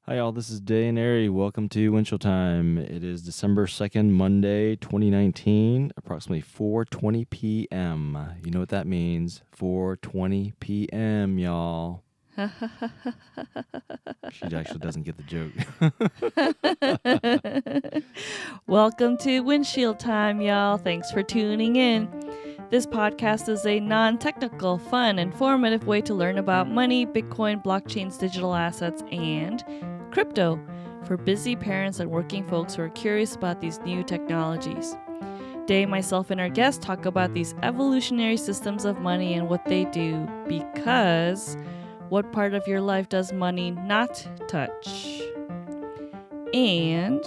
Hi, all. This is Day and Arry. Welcome to Windshield Time. It is December 2nd, Monday, 2019, approximately 4:20 p.m. You know what that means. 4:20 p.m., y'all. She actually doesn't get the joke. Welcome to Windshield Time, y'all. Thanks for tuning in. This podcast is a non-technical, fun, informative way to learn about money, Bitcoin, blockchains, digital assets, and crypto for busy parents and working folks who are curious about these new technologies. Day, myself, and our guests talk about these evolutionary systems of money and what they do, because what part of your life does money not touch? And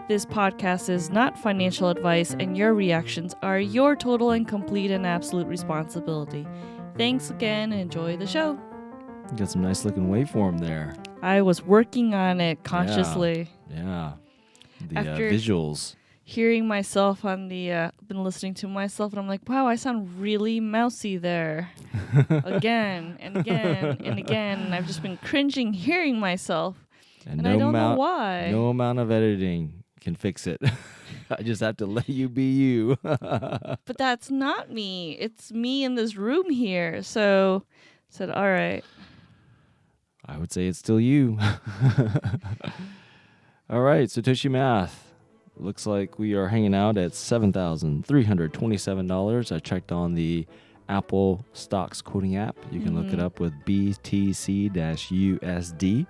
this podcast is not financial advice, and your reactions are your total and complete and absolute responsibility. Thanks again, and enjoy the show. You got some nice looking waveform there. I was working on it consciously. Yeah. The After visuals. Hearing myself on the, been listening to myself, and I'm like, wow, I sound really mousy there. Again and again and again. And I've just been cringing hearing myself. And I don't know why. No amount of editing can fix it. I just have to let you be you. But that's not me. It's me in this room here. So I said, all right. I would say it's still you. All right, Satoshi math. Looks like we are hanging out at $7,327. I checked on the Apple Stocks quoting app. You can look it up with BTC-USD.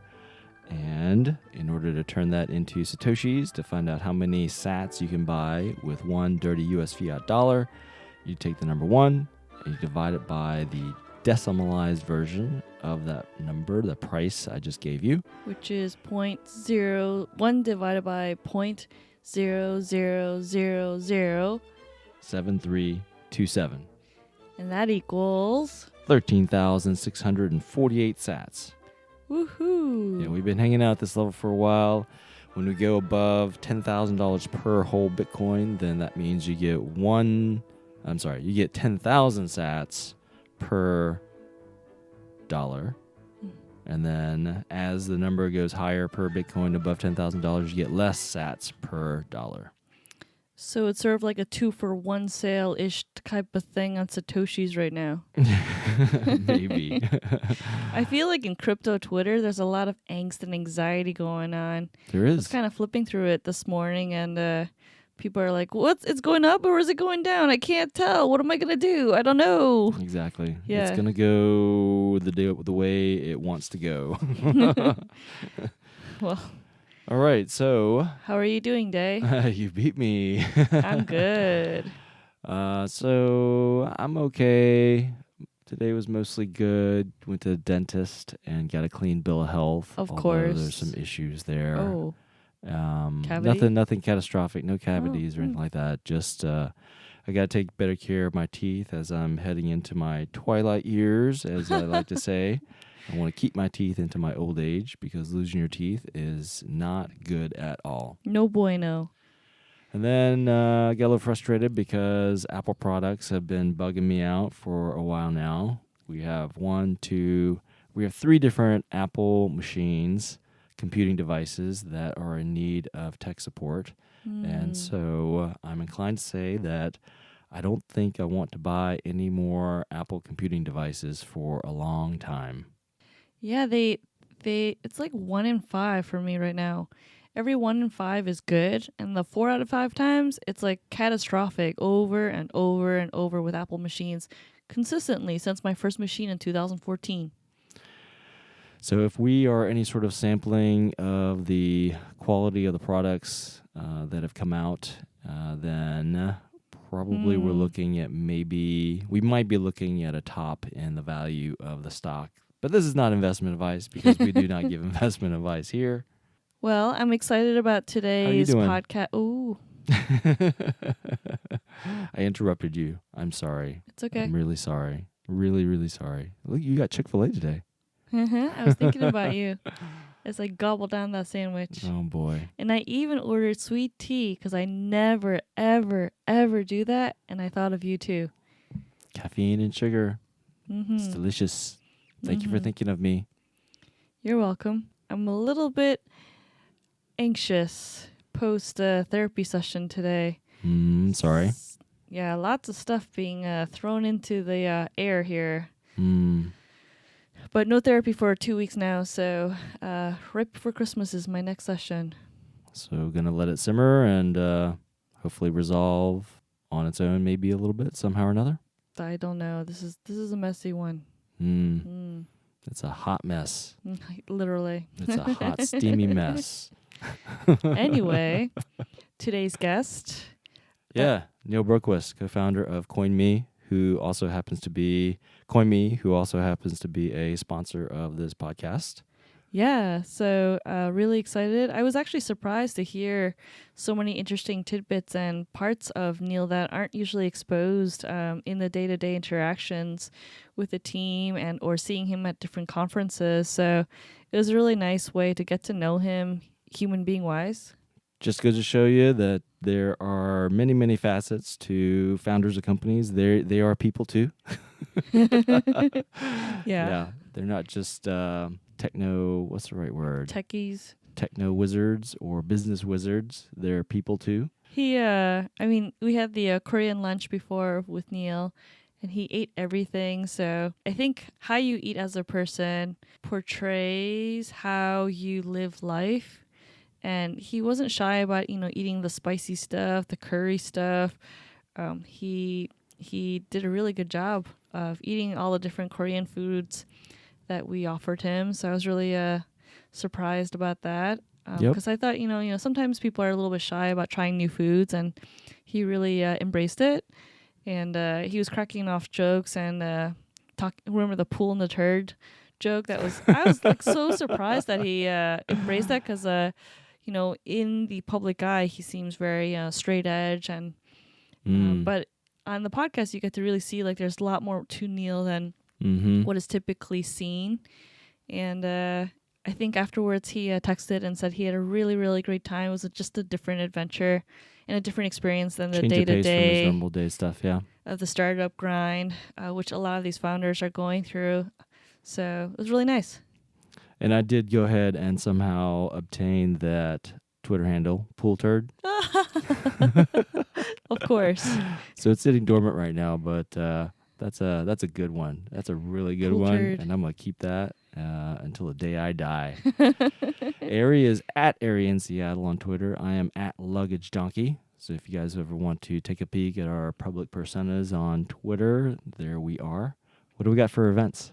And in order to turn that into Satoshis, to find out how many sats you can buy with one dirty US fiat dollar, you take the number 1 and you divide it by the decimalized version of that number, the price I just gave you. Which is 0.01 divided by 0.00007327. And that equals 13,648 sats. Woohoo! Yeah, we've been hanging out at this level for a while. When we go above $10,000 per whole Bitcoin, then that means you get 10,000 sats per dollar. And then as the number goes higher per Bitcoin above $10,000, you get less sats per dollar. So it's sort of like a 2-for-1 sale-ish type of thing on Satoshis right now. Maybe. I feel like in crypto Twitter, there's a lot of angst and anxiety going on. There is. I was kind of flipping through it this morning, and people are like, it's going up or is it going down? I can't tell. What am I going to do? I don't know. Exactly. Yeah. It's going to go the way it wants to go. Well. All right, so... How are you doing, Day? You beat me. I'm good. So I'm okay. Today was mostly good. Went to the dentist and got a clean bill of health. Of course. There's some issues there. Oh. Cavity? Nothing catastrophic. No cavities or anything like that. Just I got to take better care of my teeth as I'm heading into my twilight years, as I like to say. I want to keep my teeth into my old age because losing your teeth is not good at all. No bueno. And then I got a little frustrated because Apple products have been bugging me out for a while now. We have 3 different Apple machines, computing devices that are in need of tech support. And so I'm inclined to say that I don't think I want to buy any more Apple computing devices for a long time. Yeah, it's like 1 in 5 for me right now. Every 1 in 5 is good, and the 4 out of 5 times, it's like catastrophic over and over and over with Apple machines consistently since my first machine in 2014. So if we are any sort of sampling of the quality of the products that have come out, then probably we're looking at we might be looking at a top in the value of the stock. But this is not investment advice because we do not give investment advice here. Well, I'm excited about today's podcast. Ooh. I interrupted you. I'm sorry. It's okay. I'm really sorry. Really, really sorry. Look, you got Chick-fil-A today. I was thinking about you as I gobbled down that sandwich. Oh, boy. And I even ordered sweet tea because I never, ever, ever do that. And I thought of you, too. Caffeine and sugar. It's delicious. Thank you for thinking of me. You're welcome. I'm a little bit anxious post therapy session today. Sorry. Yeah, lots of stuff being thrown into the air here. But no therapy for 2 weeks now, so right before Christmas is my next session. So gonna let it simmer and hopefully resolve on its own, maybe a little bit somehow or another. I don't know. This is a messy one. It's a hot mess. Literally. It's a hot, steamy mess. Anyway, today's guest. Yeah, Neil Bergquist, co-founder of Coinme, who also happens to be a sponsor of this podcast. Yeah, so really excited. I was actually surprised to hear so many interesting tidbits and parts of Neil that aren't usually exposed in the day-to-day interactions with the team and or seeing him at different conferences. So it was a really nice way to get to know him, human being wise. Just goes to show you that there are many, many facets to founders of companies. They are people too. Yeah. They're not just what's the right word? Techies. Techno wizards or business wizards. They're people too. We had the Korean lunch before with Neil, and he ate everything. So I think how you eat as a person portrays how you live life. And he wasn't shy about, eating the spicy stuff, the curry stuff. He did a really good job of eating all the different Korean foods that we offered him. So I was really surprised about that. Because I thought, sometimes people are a little bit shy about trying new foods, and he really embraced it. And he was cracking off jokes and remember the pool and the turd joke? I was like so surprised that he embraced that because, in the public eye, he seems very straight edge. And but on the podcast, you get to really see like there's a lot more to Neil than what is typically seen. And I think afterwards he texted and said he had a really, really great time. It was just a different adventure and a different experience than the day-to-day from his normal day stuff, of the startup grind, which a lot of these founders are going through. So it was really nice. And I did go ahead and somehow obtain that Twitter handle, Pool Turd. Of course. So it's sitting dormant right now, but that's a good one. That's a really good Pool one, turd. and I'm gonna keep that until the day I die. Arry is at Arry in Seattle on Twitter. I am at Luggage Donkey. So if you guys ever want to take a peek at our public personas on Twitter, there we are. What do we got for events?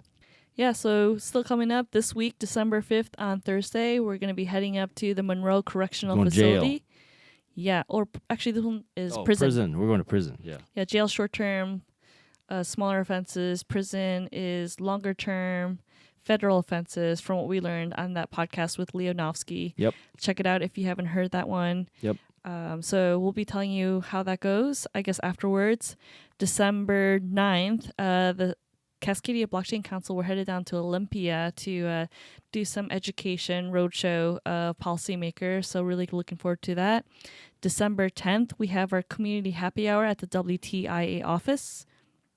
Yeah, so still coming up this week, December 5th on Thursday, we're going to be heading up to the Monroe Correctional Facility. Jail. Yeah, or actually this one is prison. We're going to prison, yeah. Yeah, jail short-term, smaller offenses. Prison is longer-term, federal offenses from what we learned on that podcast with Leonofsky. Yep. Check it out if you haven't heard that one. Yep. So we'll be telling you how that goes, I guess, afterwards. December 9th, the Cascadia Blockchain Council, we're headed down to Olympia to do some education roadshow of policymakers. So really looking forward to that. December 10th, we have our community happy hour at the WTIA office.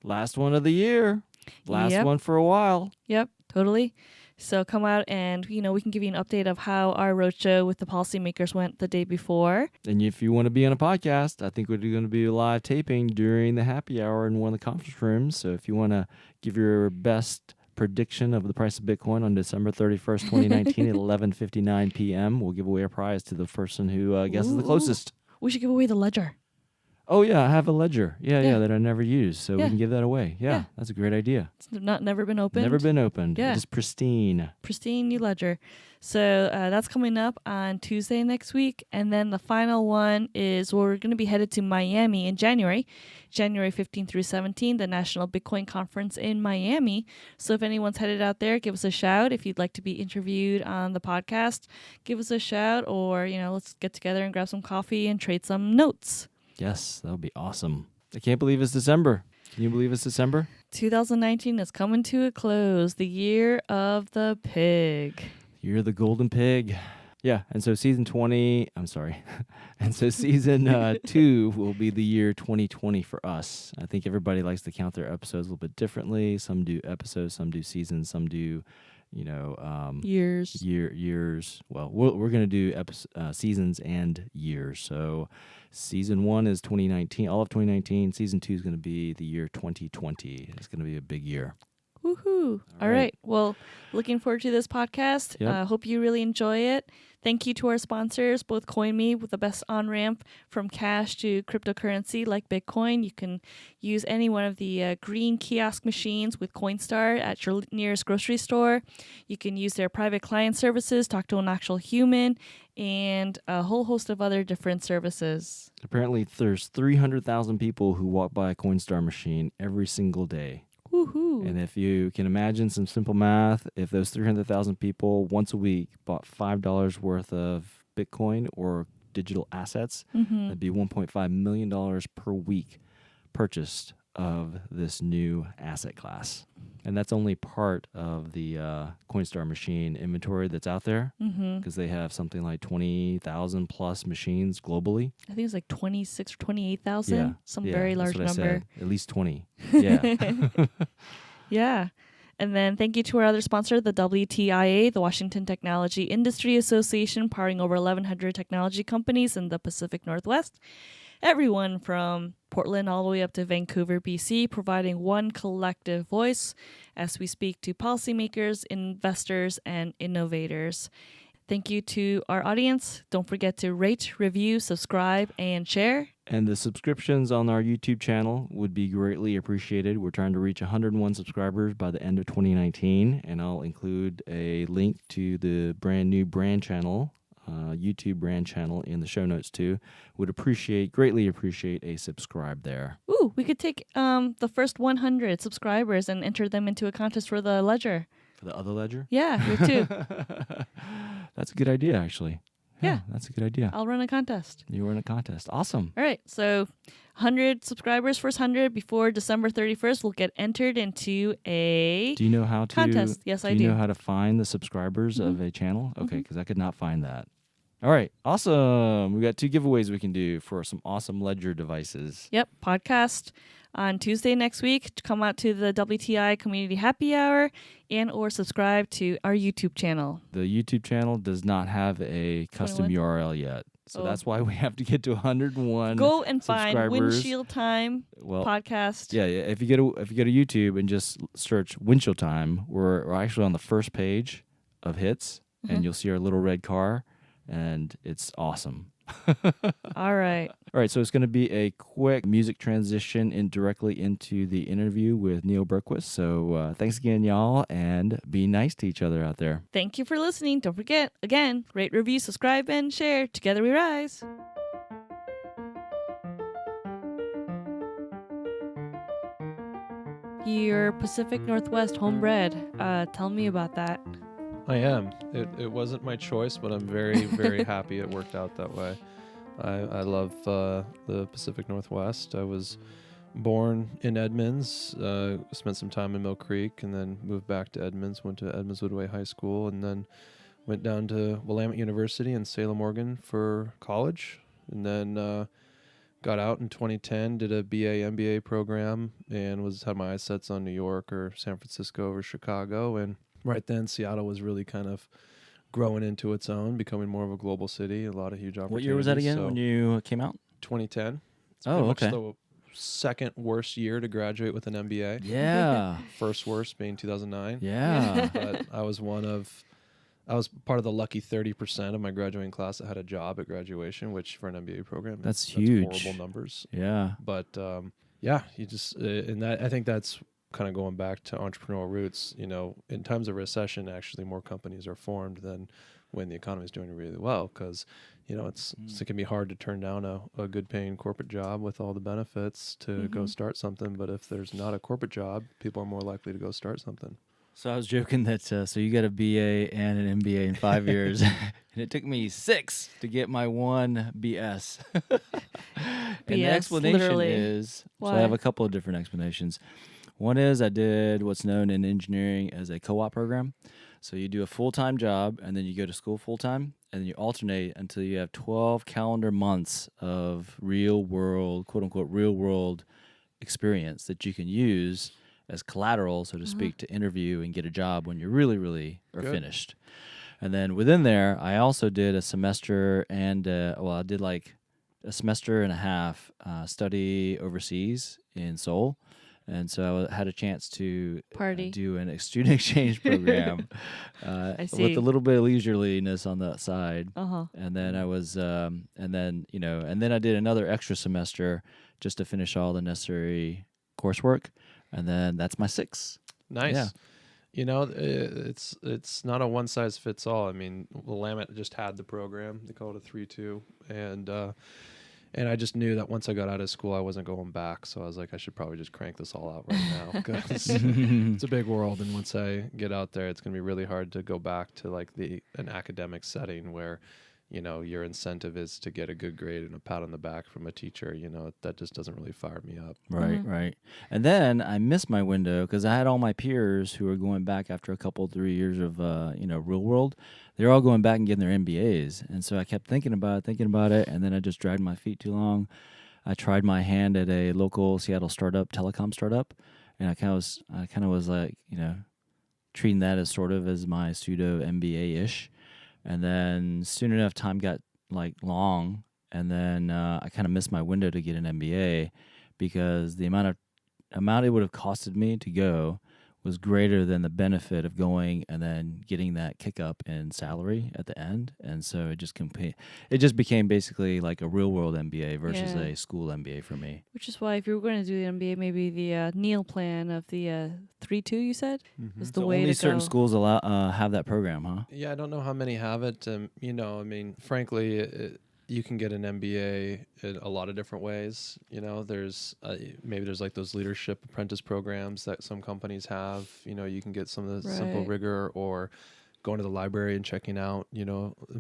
Last one of the year. Last one for a while. Yep, totally. So come out and, we can give you an update of how our roadshow with the policymakers went the day before. And if you want to be on a podcast, I think we're going to be live taping during the happy hour in one of the conference rooms. So if you want to give your best prediction of the price of Bitcoin on December 31st, 2019 at 11:59 p.m., we'll give away a prize to the person who guesses the closest. We should give away the ledger. Oh, yeah, I have a ledger. Yeah, that I never used, so we can give that away. Yeah, that's a great idea. It's never been opened? Never been opened. Yeah. It is pristine. Pristine new ledger. So that's coming up on Tuesday next week. And then the final one is we're going to be headed to Miami in January 15 through 17, the National Bitcoin Conference in Miami. So if anyone's headed out there, give us a shout. If you'd like to be interviewed on the podcast, give us a shout, or, let's get together and grab some coffee and trade some notes. Yes, that would be awesome. I can't believe it's December. Can you believe it's December? 2019 is coming to a close. The year of the pig. Year of the golden pig. Yeah, and so season 2 will be the year 2020 for us. I think everybody likes to count their episodes a little bit differently. Some do episodes, some do seasons, some do Years. years. Well, we're going to do seasons and years. So season 1 is 2019, all of 2019. Season 2 is going to be the year 2020. It's going to be a big year. Woohoo. All right. Well, looking forward to this podcast. Yep. Hope you really enjoy it. Thank you to our sponsors, both CoinMe with the best on-ramp from cash to cryptocurrency like Bitcoin. You can use any one of the green kiosk machines with Coinstar at your nearest grocery store. You can use their private client services, talk to an actual human, and a whole host of other different services. Apparently, there's 300,000 people who walk by a Coinstar machine every single day. Woohoo. And if you can imagine some simple math, if those 300,000 people once a week bought $5 worth of Bitcoin or digital assets, that'd be $1.5 million per week purchased of this new asset class. And that's only part of the Coinstar machine inventory that's out there, because they have something like 20,000 plus machines globally. I think it's like 26 or 28,000. Some very large that's what number. I said. At least 20. Yeah. Yeah. And then thank you to our other sponsor, the WTIA, the Washington Technology Industry Association, powering over 1,100 technology companies in the Pacific Northwest. Everyone from Portland all the way up to Vancouver, BC, providing one collective voice as we speak to policymakers, investors, and innovators. Thank you to our audience. Don't forget to rate, review, subscribe, and share. And the subscriptions on our YouTube channel would be greatly appreciated. We're trying to reach 101 subscribers by the end of 2019, and I'll include a link to the brand new brand channel, YouTube brand channel, in the show notes too. Would greatly appreciate a subscribe there. Ooh, we could take the first 100 subscribers and enter them into a contest for the ledger. For the other ledger? Yeah, you too. That's a good idea, actually. Yeah. That's a good idea. I'll run a contest. You were in a contest. Awesome. All right, so 100 subscribers, first 100 before December 31st will get entered into a Do you know how to contest. Yes, I do. Do you know how to find the subscribers of a channel? Okay, because I could not find that. All right, awesome. We got 2 giveaways we can do for some awesome ledger devices. Yep, podcast on Tuesday next week. Come out to the WTI Community Happy Hour and or subscribe to our YouTube channel. The YouTube channel does not have a custom 21? URL yet. So that's why we have to get to 101 Go and find subscribers. Windshield Time podcast. Yeah, if you go to YouTube and just search Windshield Time, we're actually on the first page of hits, and you'll see our little red car, and it's awesome. All right. All right, so it's going to be a quick music transition directly into the interview with Neil Bergquist. So thanks again, y'all, and be nice to each other out there. Thank you for listening. Don't forget, again, rate, review, subscribe, and share. Together we rise. You're Pacific Northwest homebred. Tell me about that. I am. It wasn't my choice, but I'm very, very happy it worked out that way. I love the Pacific Northwest. I was born in Edmonds, spent some time in Mill Creek, and then moved back to Edmonds, went to Edmonds Woodway High School, and then went down to Willamette University in Salem, Oregon for college, and then got out in 2010, did a BA MBA program, and had my eyes set on New York or San Francisco or Chicago, and right then Seattle was really kind of growing into its own, becoming more of a global city, a lot of huge opportunities. What year was that again when you came out? 2010. It's Oh, pretty okay. much the second worst year to graduate with an MBA. Yeah. First worst being 2009. Yeah. But I was part of the lucky 30% of my graduating class that had a job at graduation, which for an MBA program, That's huge. horrible numbers. Yeah. But yeah, you just and that I think that's kind of going back to entrepreneurial roots. You know, in times of recession, actually more companies are formed than when the economy is doing really well, because you know it can be hard to turn down a good paying corporate job with all the benefits to go start something. But if there's not a corporate job, people are more likely to go start something. So I was joking that so you got a BA and an MBA in 5 years, and it took me 6 to get my one BS. And the explanation literally. is, Why? so I have a couple of different explanations. One is I did what's known in engineering as a co-op program. So you do a full-time job, and then you go to school full-time, and then you alternate until you have 12 calendar months of real-world, quote-unquote, real-world experience that you can use as collateral, so to speak, to interview and get a job when you really are Good. finished. And then within there, I also did a semester and I did like a semester and a half study overseas in Seoul. And so I had a chance to Party. do a student exchange program I with see. a little bit of leisureliness on the side. Uh-huh. And then I was, and then I did another extra semester just to finish all the necessary coursework. And then that's my 6. Nice. Yeah. You know, it's not a one size fits all. I mean, Willamette just had the program. They call it a 3-2, and I just knew that once I got out of school, I wasn't going back. So I was like, I should probably just crank this all out right now because it's a big world. And once I get out there, it's going to be really hard to go back to like an academic setting where, you know, your incentive is to get a good grade and a pat on the back from a teacher. You know, that just doesn't really fire me up. Right, right. And then I missed my window because I had all my peers who were going back after a couple, 3 years of, real world. They're all going back and getting their MBAs. And so I kept thinking about it, and then I just dragged my feet too long. I tried my hand at a local Seattle telecom startup, and I kind of was like, treating that as sort of as my pseudo MBA-ish. And then soon enough, time got like long, and then I kind of missed my window to get an MBA because the amount it would have costed me to go was greater than the benefit of going and then getting that kick up in salary at the end. And so it just became basically like a real world MBA versus a school MBA for me. Which is why if you were going to do the MBA, maybe the Neil plan of the 3-2 you said is the So way only to certain go. schools have that program, huh? Yeah, I don't know how many have it. I mean, frankly, you can get an MBA in a lot of different ways. You know, there's maybe there's like those leadership apprentice programs that some companies have. You know, you can get some of the simple rigor, or going to the library and checking out,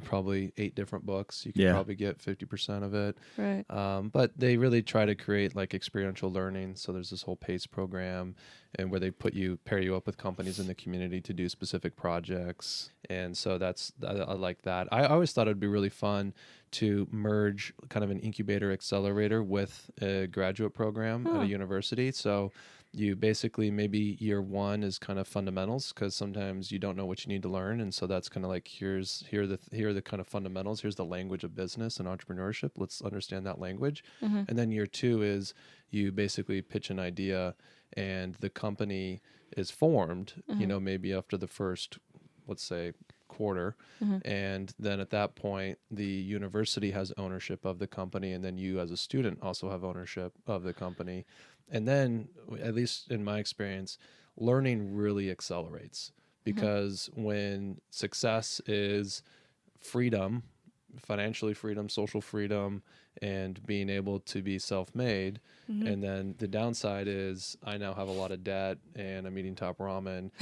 probably 8 different books. You can probably get 50% of it. Right. But they really try to create like experiential learning. So there's this whole PACE program, and where they pair you up with companies in the community to do specific projects. And so I like that. I always thought it'd be really fun to merge kind of an incubator accelerator with a graduate program at a university. So you basically, maybe year 1 is kind of fundamentals, because sometimes you don't know what you need to learn. And so that's kind of like, here are the kind of fundamentals. Here's the language of business and entrepreneurship. Let's understand that language. And then year 2 is you basically pitch an idea, and the company is formed, maybe after the first, let's say, quarter. And then at that point, the university has ownership of the company, and then you as a student also have ownership of the company. And then, at least in my experience, learning really accelerates, because when success is freedom, financially freedom, social freedom, and being able to be self-made, and then the downside is I now have a lot of debt and I'm eating top ramen.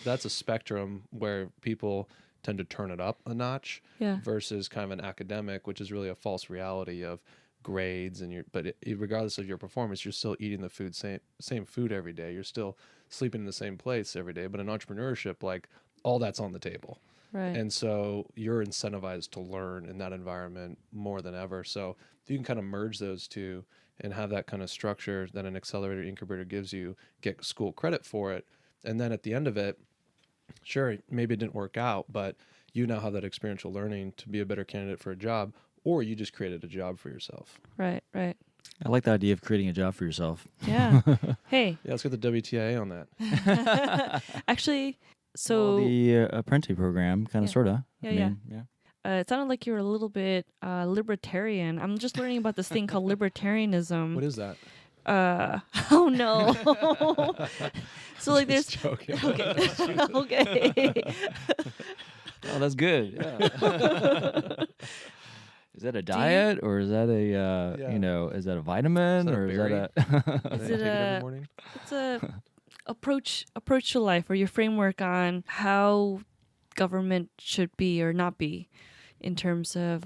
That's a spectrum where people tend to turn it up a notch, versus kind of an academic, which is really a false reality of grades, and regardless of your performance, you're still eating the same food every day. You're still sleeping in the same place every day. But in entrepreneurship, like, all that's on the table. Right. And so you're incentivized to learn in that environment more than ever. So if you can kind of merge those two and have that kind of structure that an accelerator incubator gives you, get school credit for it, and then at the end of it, sure, maybe it didn't work out, but you now have that experiential learning to be a better candidate for a job, or you just created a job for yourself. Right. I like the idea of creating a job for yourself. Yeah. Hey. Yeah, let's get the WTIA on that. Actually, so the apprentice program, kind of, sort of. Yeah. It sounded like you were a little bit libertarian. I'm just learning about this thing called libertarianism. What is that? Oh no. So like, there's joking. Okay. Oh, that's good. Yeah. Is that a diet, or is that is that a vitamin, or is that a? Is it every morning? It's a approach to life, or your framework on how government should be or not be in terms of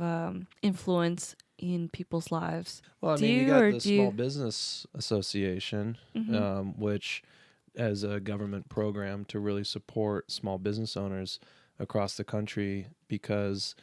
influence in people's lives. Well, I mean, you got the Small Business Association, which as a government program to really support small business owners across the country, because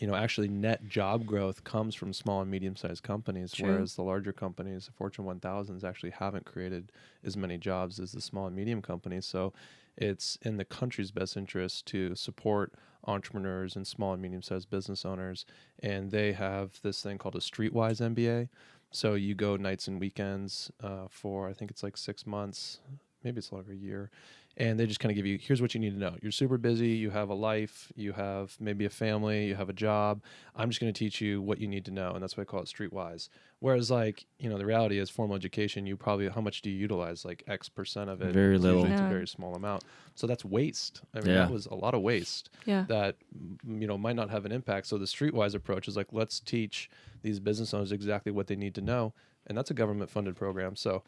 actually net job growth comes from small and medium-sized companies, True. whereas the larger companies, the Fortune 1000s, actually haven't created as many jobs as the small and medium companies. So it's in the country's best interest to support entrepreneurs and small and medium-sized business owners. And they have this thing called a Streetwise MBA. So you go nights and weekends for, I think it's like 6 months, maybe it's longer, a year. And they just kind of give you, here's what you need to know. You're super busy. You have a life. You have maybe a family. You have a job. I'm just going to teach you what you need to know. And that's why I call it Streetwise. Whereas the reality is formal education, you probably, how much do you utilize? Like X percent of it. Very little. Usually it's Yeah. a very small amount. So that's waste. I mean, Yeah. that was a lot of waste Yeah. that, might not have an impact. So the Streetwise approach is like, let's teach these business owners exactly what they need to know. And that's a government funded program. So,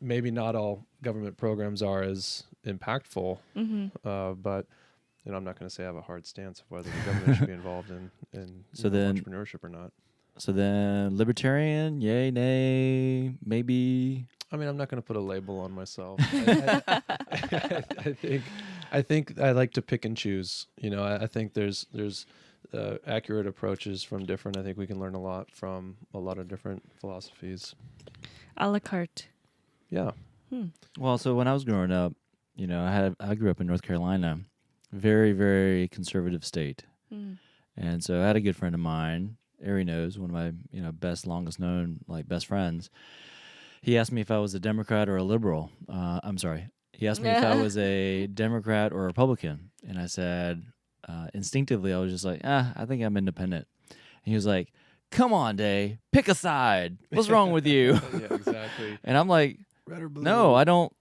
maybe not all government programs are as impactful, but I'm not going to say I have a hard stance of whether the government should be involved in So then- entrepreneurship or not. So then, libertarian, yay, nay, maybe. I mean, I'm not going to put a label on myself. I think I like to pick and choose. I think there's accurate approaches from different. I think we can learn a lot from a lot of different philosophies. A la carte. Yeah. Well, so when I was growing up, I grew up in North Carolina, very, very conservative state. And so I had a good friend of mine, Arry knows, one of my, best, longest known, best friends. He asked me if I was a Democrat or a liberal. I'm sorry. He asked me if I was a Democrat or a Republican. And I said, instinctively, I was just like, I think I'm independent. And he was like, come on, Day, pick a side. What's wrong with you? Yeah, exactly. And I'm like, Red or blue? no, I don't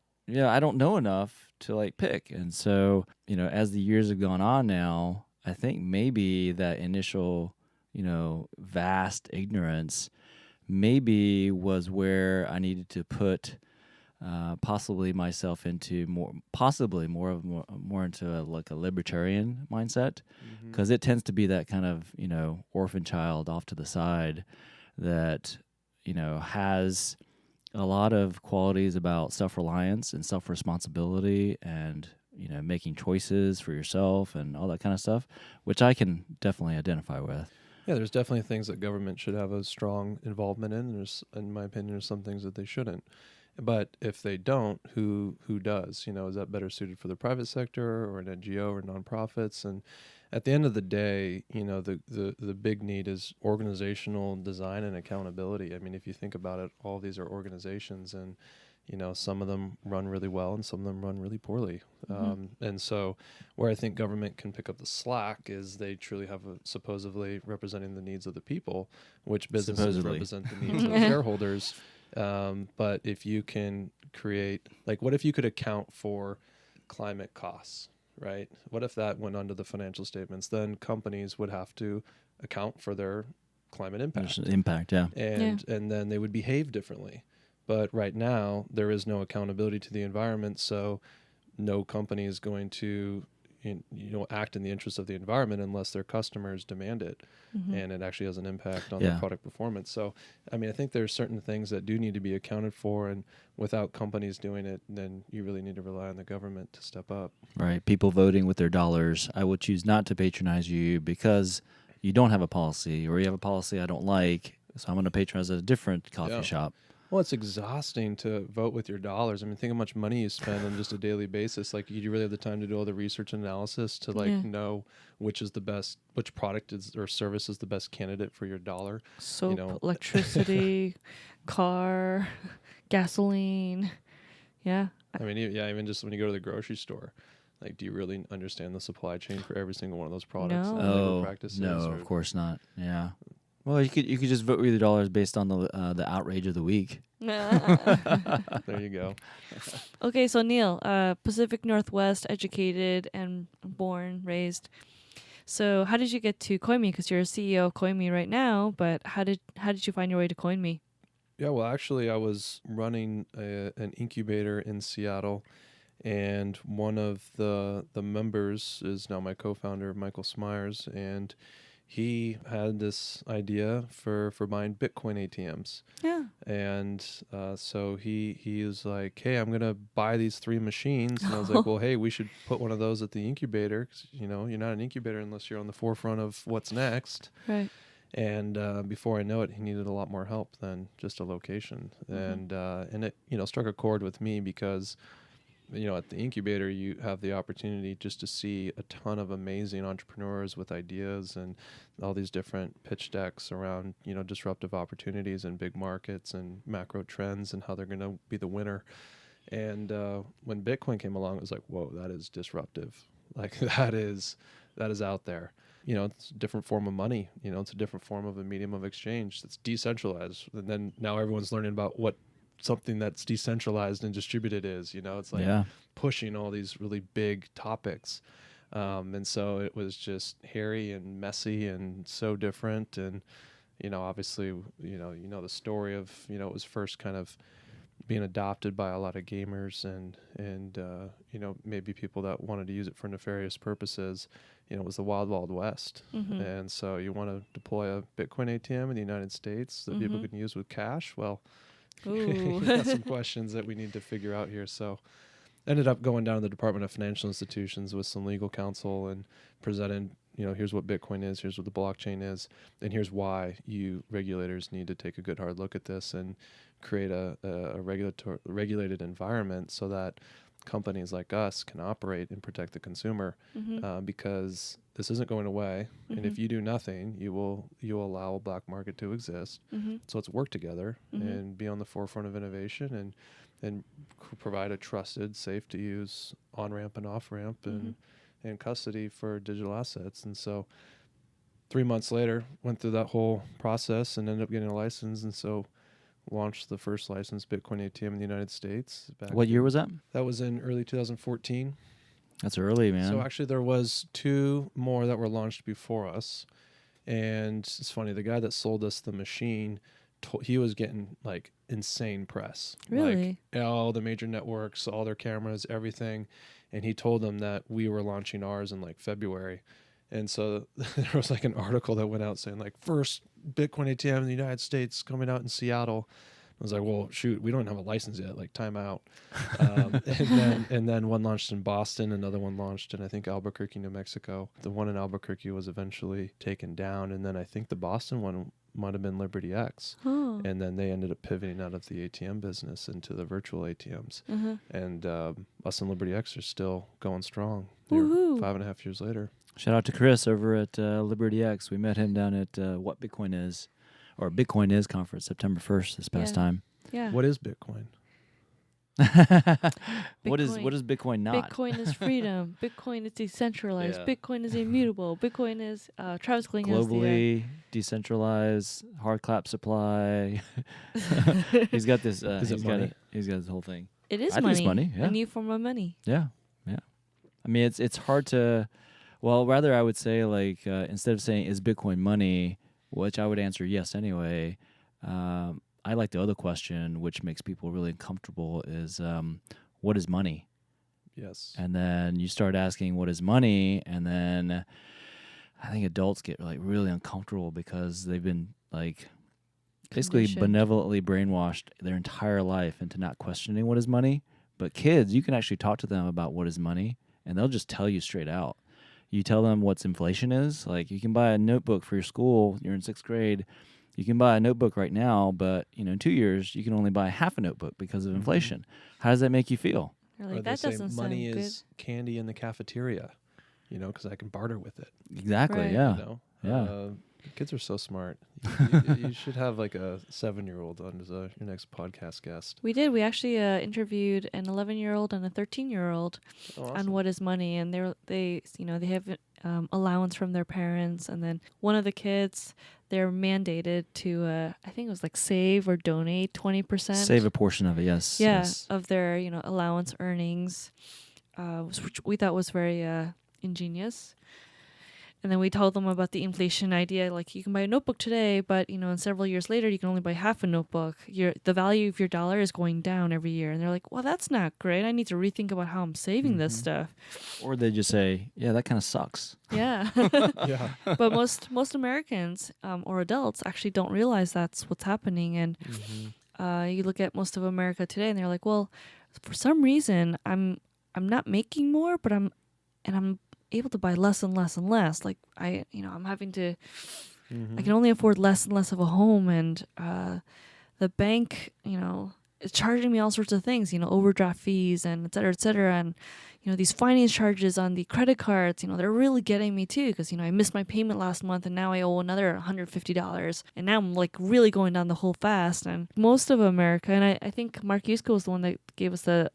know enough to pick. And so, as the years have gone on now, I think maybe that initial, vast ignorance maybe was where I needed to put possibly myself into more into a libertarian mindset, because it tends to be that kind of, orphan child off to the side that, has a lot of qualities about self-reliance and self-responsibility and, making choices for yourself and all that kind of stuff, which I can definitely identify with. Yeah, there's definitely things that government should have a strong involvement in. There's, in my opinion, there's some things that they shouldn't. But if they don't, who does? Is that better suited for the private sector or an NGO or nonprofits? And at the end of the day, the big need is organizational design and accountability. I mean, if you think about it, all these are organizations, and some of them run really well and some of them run really poorly. And so where I think government can pick up the slack is they truly have supposedly representing the needs of the people, which businesses represent the needs of the shareholders. But if you can create, what if you could account for climate costs, right? What if that went under the financial statements? Then companies would have to account for their climate impact. Yeah. And then they would behave differently. But right now, there is no accountability to the environment, so no company is going to act in the interest of the environment unless their customers demand it, and it actually has an impact on their product performance. So, I mean, I think there's certain things that do need to be accounted for, and without companies doing it, then you really need to rely on the government to step up. Right. People voting with their dollars. I would choose not to patronize you because you don't have a policy, or you have a policy I don't like, so I'm going to patronize a different coffee shop. Well, it's exhausting to vote with your dollars. I mean, think how much money you spend on just a daily basis. You really have the time to do all the research and analysis to know which product or service is the best candidate for your dollar. Soap, electricity, car, gasoline. Yeah. I mean, even just when you go to the grocery store, do you really understand the supply chain for every single one of those products? No. And legal practices? No, of course not. Yeah. Well, you could just vote with your dollars based on the outrage of the week. There you go. Okay, so Neil, Pacific Northwest, educated and born, raised. So how did you get to Coinme? Because you're a CEO of Coinme right now, but how did you find your way to Coinme? Yeah, well, actually, I was running an incubator in Seattle, and one of the members is now my co-founder, Michael Smyers, and he had this idea for buying Bitcoin ATMs. Yeah. And so he was like, hey, I'm going to buy these 3 machines. And I was like, well, hey, we should put one of those at the incubator. 'Cause, you're not an incubator unless you're on the forefront of what's next. Right. And before I know it, he needed a lot more help than just a location. And it, struck a chord with me because, at the incubator, you have the opportunity just to see a ton of amazing entrepreneurs with ideas and all these different pitch decks around, disruptive opportunities in big markets and macro trends and how they're going to be the winner. And when Bitcoin came along, it was like, whoa, that is disruptive. Like that is out there. It's a different form of money. It's a different form of a medium of exchange. It's decentralized. And then now everyone's learning about what something that's decentralized and distributed is. It's like pushing all these really big topics. And so it was just hairy and messy and so different. And, obviously, the story of, it was first kind of being adopted by a lot of gamers and maybe people that wanted to use it for nefarious purposes. It was the wild, wild west. And so you want to deploy a Bitcoin ATM in the United States that people can use with cash? Well, Ooh. got some questions that we need to figure out here. So ended up going down to the Department of Financial Institutions with some legal counsel and presented, here's what Bitcoin is, here's what the blockchain is, and here's why you regulators need to take a good hard look at this and create a regulated environment so that companies like us can operate and protect the consumer, because this isn't going away. And if you do nothing, you'll allow a black market to exist. So let's work together and be on the forefront of innovation and provide a trusted, safe to use on-ramp and off-ramp and custody for digital assets. And so 3 months later, went through that whole process and ended up getting a license. And so launched the first licensed Bitcoin ATM in the United States. What year was that? That was in early 2014. That's early, man. So actually there was 2 more that were launched before us. And it's funny, the guy that sold us the machine, he was getting like insane press. Really? Like all the major networks, all their cameras, everything. And he told them that we were launching ours in like February. And so there was like an article that went out saying like first Bitcoin ATM in the United States coming out in Seattle. I was like, well, shoot, we don't have a license yet. Like, time out. And then one launched in Boston, another one launched in, I think, Albuquerque, New Mexico. The one in Albuquerque was eventually taken down. And then I think the Boston one might have been Liberty X. Oh. And then they ended up pivoting out of the ATM business into the virtual ATMs. And us and Liberty X are still going strong. They're 5.5 years later. Shout out to Chris over at Liberty X. We met him down at What Bitcoin Is, or Bitcoin Is conference, September 1st this past time. Yeah. What is Bitcoin? What is Bitcoin not? Bitcoin is freedom. Bitcoin is decentralized. Yeah. Bitcoin is immutable. Bitcoin is Travis Kling globally decentralized, hard clap supply. He's got this. Is it money? He's got this whole thing. It is I think money. it's money. Yeah. A new form of money. Yeah. I mean, it's hard to. Well, rather I would say like instead of saying is Bitcoin money, which I would answer yes anyway. I like the other question, which makes people really uncomfortable, is what is money? Yes. And then you start asking what is money, and then I think adults get like really uncomfortable because they've been like basically Conditioned. benevolently brainwashed their entire life into not questioning what is money. But kids, you can actually talk to them about what is money, and they'll just tell you straight out. You tell them what inflation is. Like, you can buy a notebook for your school. You're in 6th grade. You can buy a notebook right now, but in 2 years you can only buy half a notebook because of inflation. How does that make you feel? Or Or like, they that say doesn't money sound is candy in the cafeteria, because I can barter with it. Exactly. Right. Yeah. Yeah. Kids are so smart. You should have like a 7-year-old on as your next podcast guest. We did. We actually interviewed an 11-year-old and a 13-year-old Oh, awesome. on what is money, and they have allowance from their parents, and then one of the kids, they're mandated to I think it was like save or donate 20%. Save a portion of it. Yes. Yeah, Yes. of their which we thought was very ingenious. And then we told them about the inflation idea, like you can buy a notebook today, but and several years later you can only buy half a notebook. The value of your dollar is going down every year. And they're like, well, that's not great. I need to rethink about how I'm saving this stuff. Or they just say, yeah, that kind of sucks. Yeah. Yeah. But most Americans or adults actually don't realize that's what's happening. And you look at most of America today and they're like, well, for some reason I'm not making more, but I'm able to buy less and less and less. Like I'm having to, I can only afford less and less of a home, and the bank, is charging me all sorts of things, overdraft fees and et cetera, et cetera. And, these finance charges on the credit cards, they're really getting me too. Cause, I missed my payment last month and now I owe another $150. And now I'm like really going down the hole fast. And most of America, and I think Mark Yusko was the one that gave us the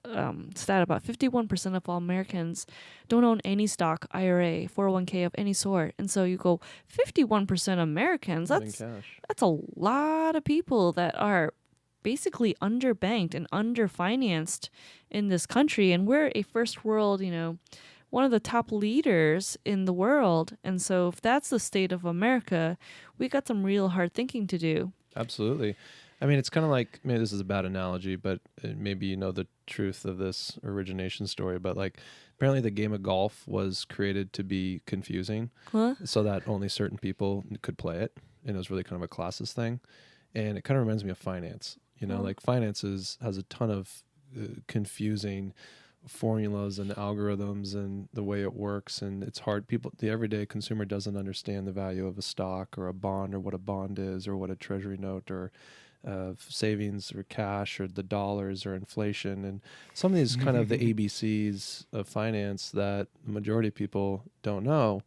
stat about 51% of all Americans don't own any stock, IRA, 401k of any sort. And so you go 51% Americans, that's a lot of people that are basically underbanked and underfinanced in this country. And we're a first world, one of the top leaders in the world. And so if that's the state of America, we got some real hard thinking to do. Absolutely. I mean, it's kind of like, maybe this is a bad analogy, but maybe you know the truth of this origination story, but like apparently the game of golf was created to be confusing so that only certain people could play it. And it was really kind of a classist thing. And it kind of reminds me of finance. Like finance has a ton of confusing formulas and algorithms and the way it works. And it's hard. The everyday consumer doesn't understand the value of a stock or a bond, or what a bond is, or what a treasury note, or savings or cash, or the dollars, or inflation. And some of these kind of the ABCs of finance that the majority of people don't know.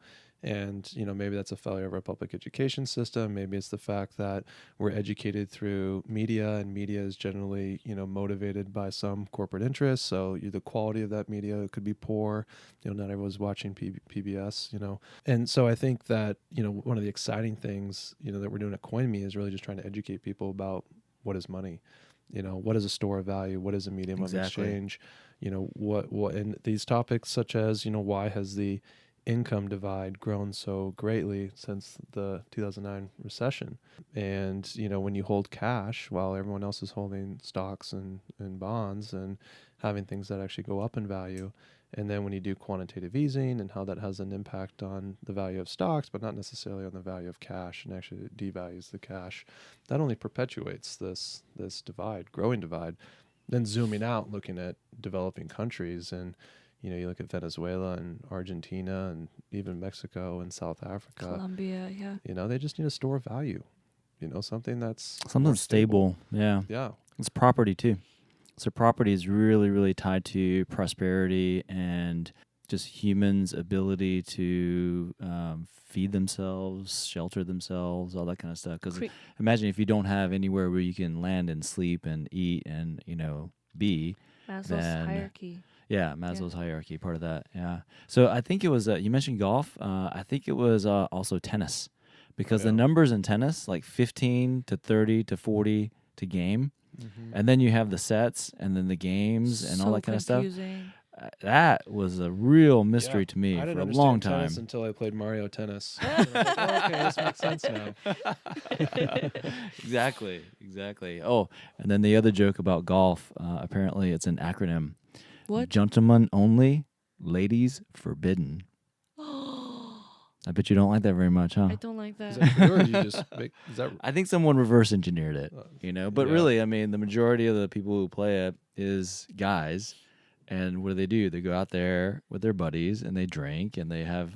And, maybe that's a failure of our public education system. Maybe it's the fact that we're educated through media, and media is generally, motivated by some corporate interests. So the quality of that media could be poor. Not everyone's watching PBS, And so I think that, one of the exciting things, that we're doing at Coinme is really just trying to educate people about what is money. What is a store of value? What is a medium of exchange? What, and these topics such as, why has the income divide grown so greatly since the 2009 recession? And when you hold cash while everyone else is holding stocks and bonds and having things that actually go up in value, and then when you do quantitative easing and how that has an impact on the value of stocks but not necessarily on the value of cash, and actually it devalues the cash, that only perpetuates this growing divide. Then zooming out, looking at developing countries, and you look at Venezuela and Argentina and even Mexico and South Africa. Colombia, yeah. They just need a store of value. Something that's something stable. Yeah. Yeah. It's property too. So property is really, really tied to prosperity and just humans' ability to feed themselves, shelter themselves, all that kind of stuff. Because imagine if you don't have anywhere where you can land and sleep and eat and, be. Maslow's hierarchy. Yeah, Maslow's hierarchy, part of that. Yeah. So I think it was, you mentioned golf. I think it was also tennis, because the numbers in tennis, like 15 to 30 to 40 to game. And then you have the sets and then the games and all that kind of stuff. That was a real mystery to me for a long time. Tennis until I played Mario Tennis. Okay, this makes sense now. Exactly. Oh, and then the other joke about golf, apparently it's an acronym. What? Gentlemen only, ladies forbidden. I bet you don't like that very much, huh? I don't like that. Is that true, or do you just make, is that... I think someone reverse engineered it, But really, I mean, the majority of the people who play it is guys. And what do? They go out there with their buddies and they drink and they have,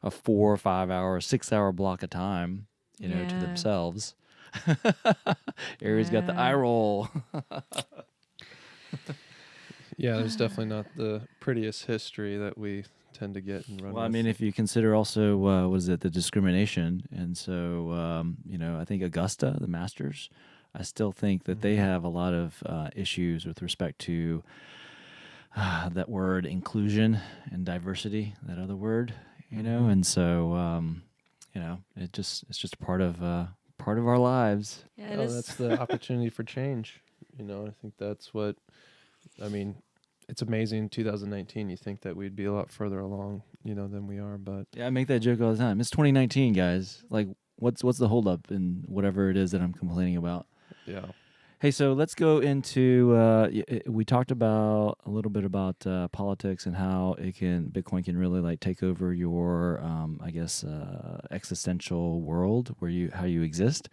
a 4 or 5 hour, 6 hour block of time, to themselves. Arry's got the eye roll. Yeah, there's definitely not the prettiest history that we tend to get and run. Well, I mean, if you consider also, the discrimination. And so, I think Augusta, the Masters, I still think that they have a lot of issues with respect to that word inclusion and diversity, that other word, and so, it's just part of our lives. Yeah, that's the opportunity for change. I think that's what, it's amazing. 2019, you think that we'd be a lot further along than we are. But Yeah, I make that joke all the time. It's 2019, guys. Like, what's the holdup in whatever it is that I'm complaining about? yeah. Hey, so let's go into. We talked about a little bit about politics and how Bitcoin can really like take over your, I guess, existential world how you exist.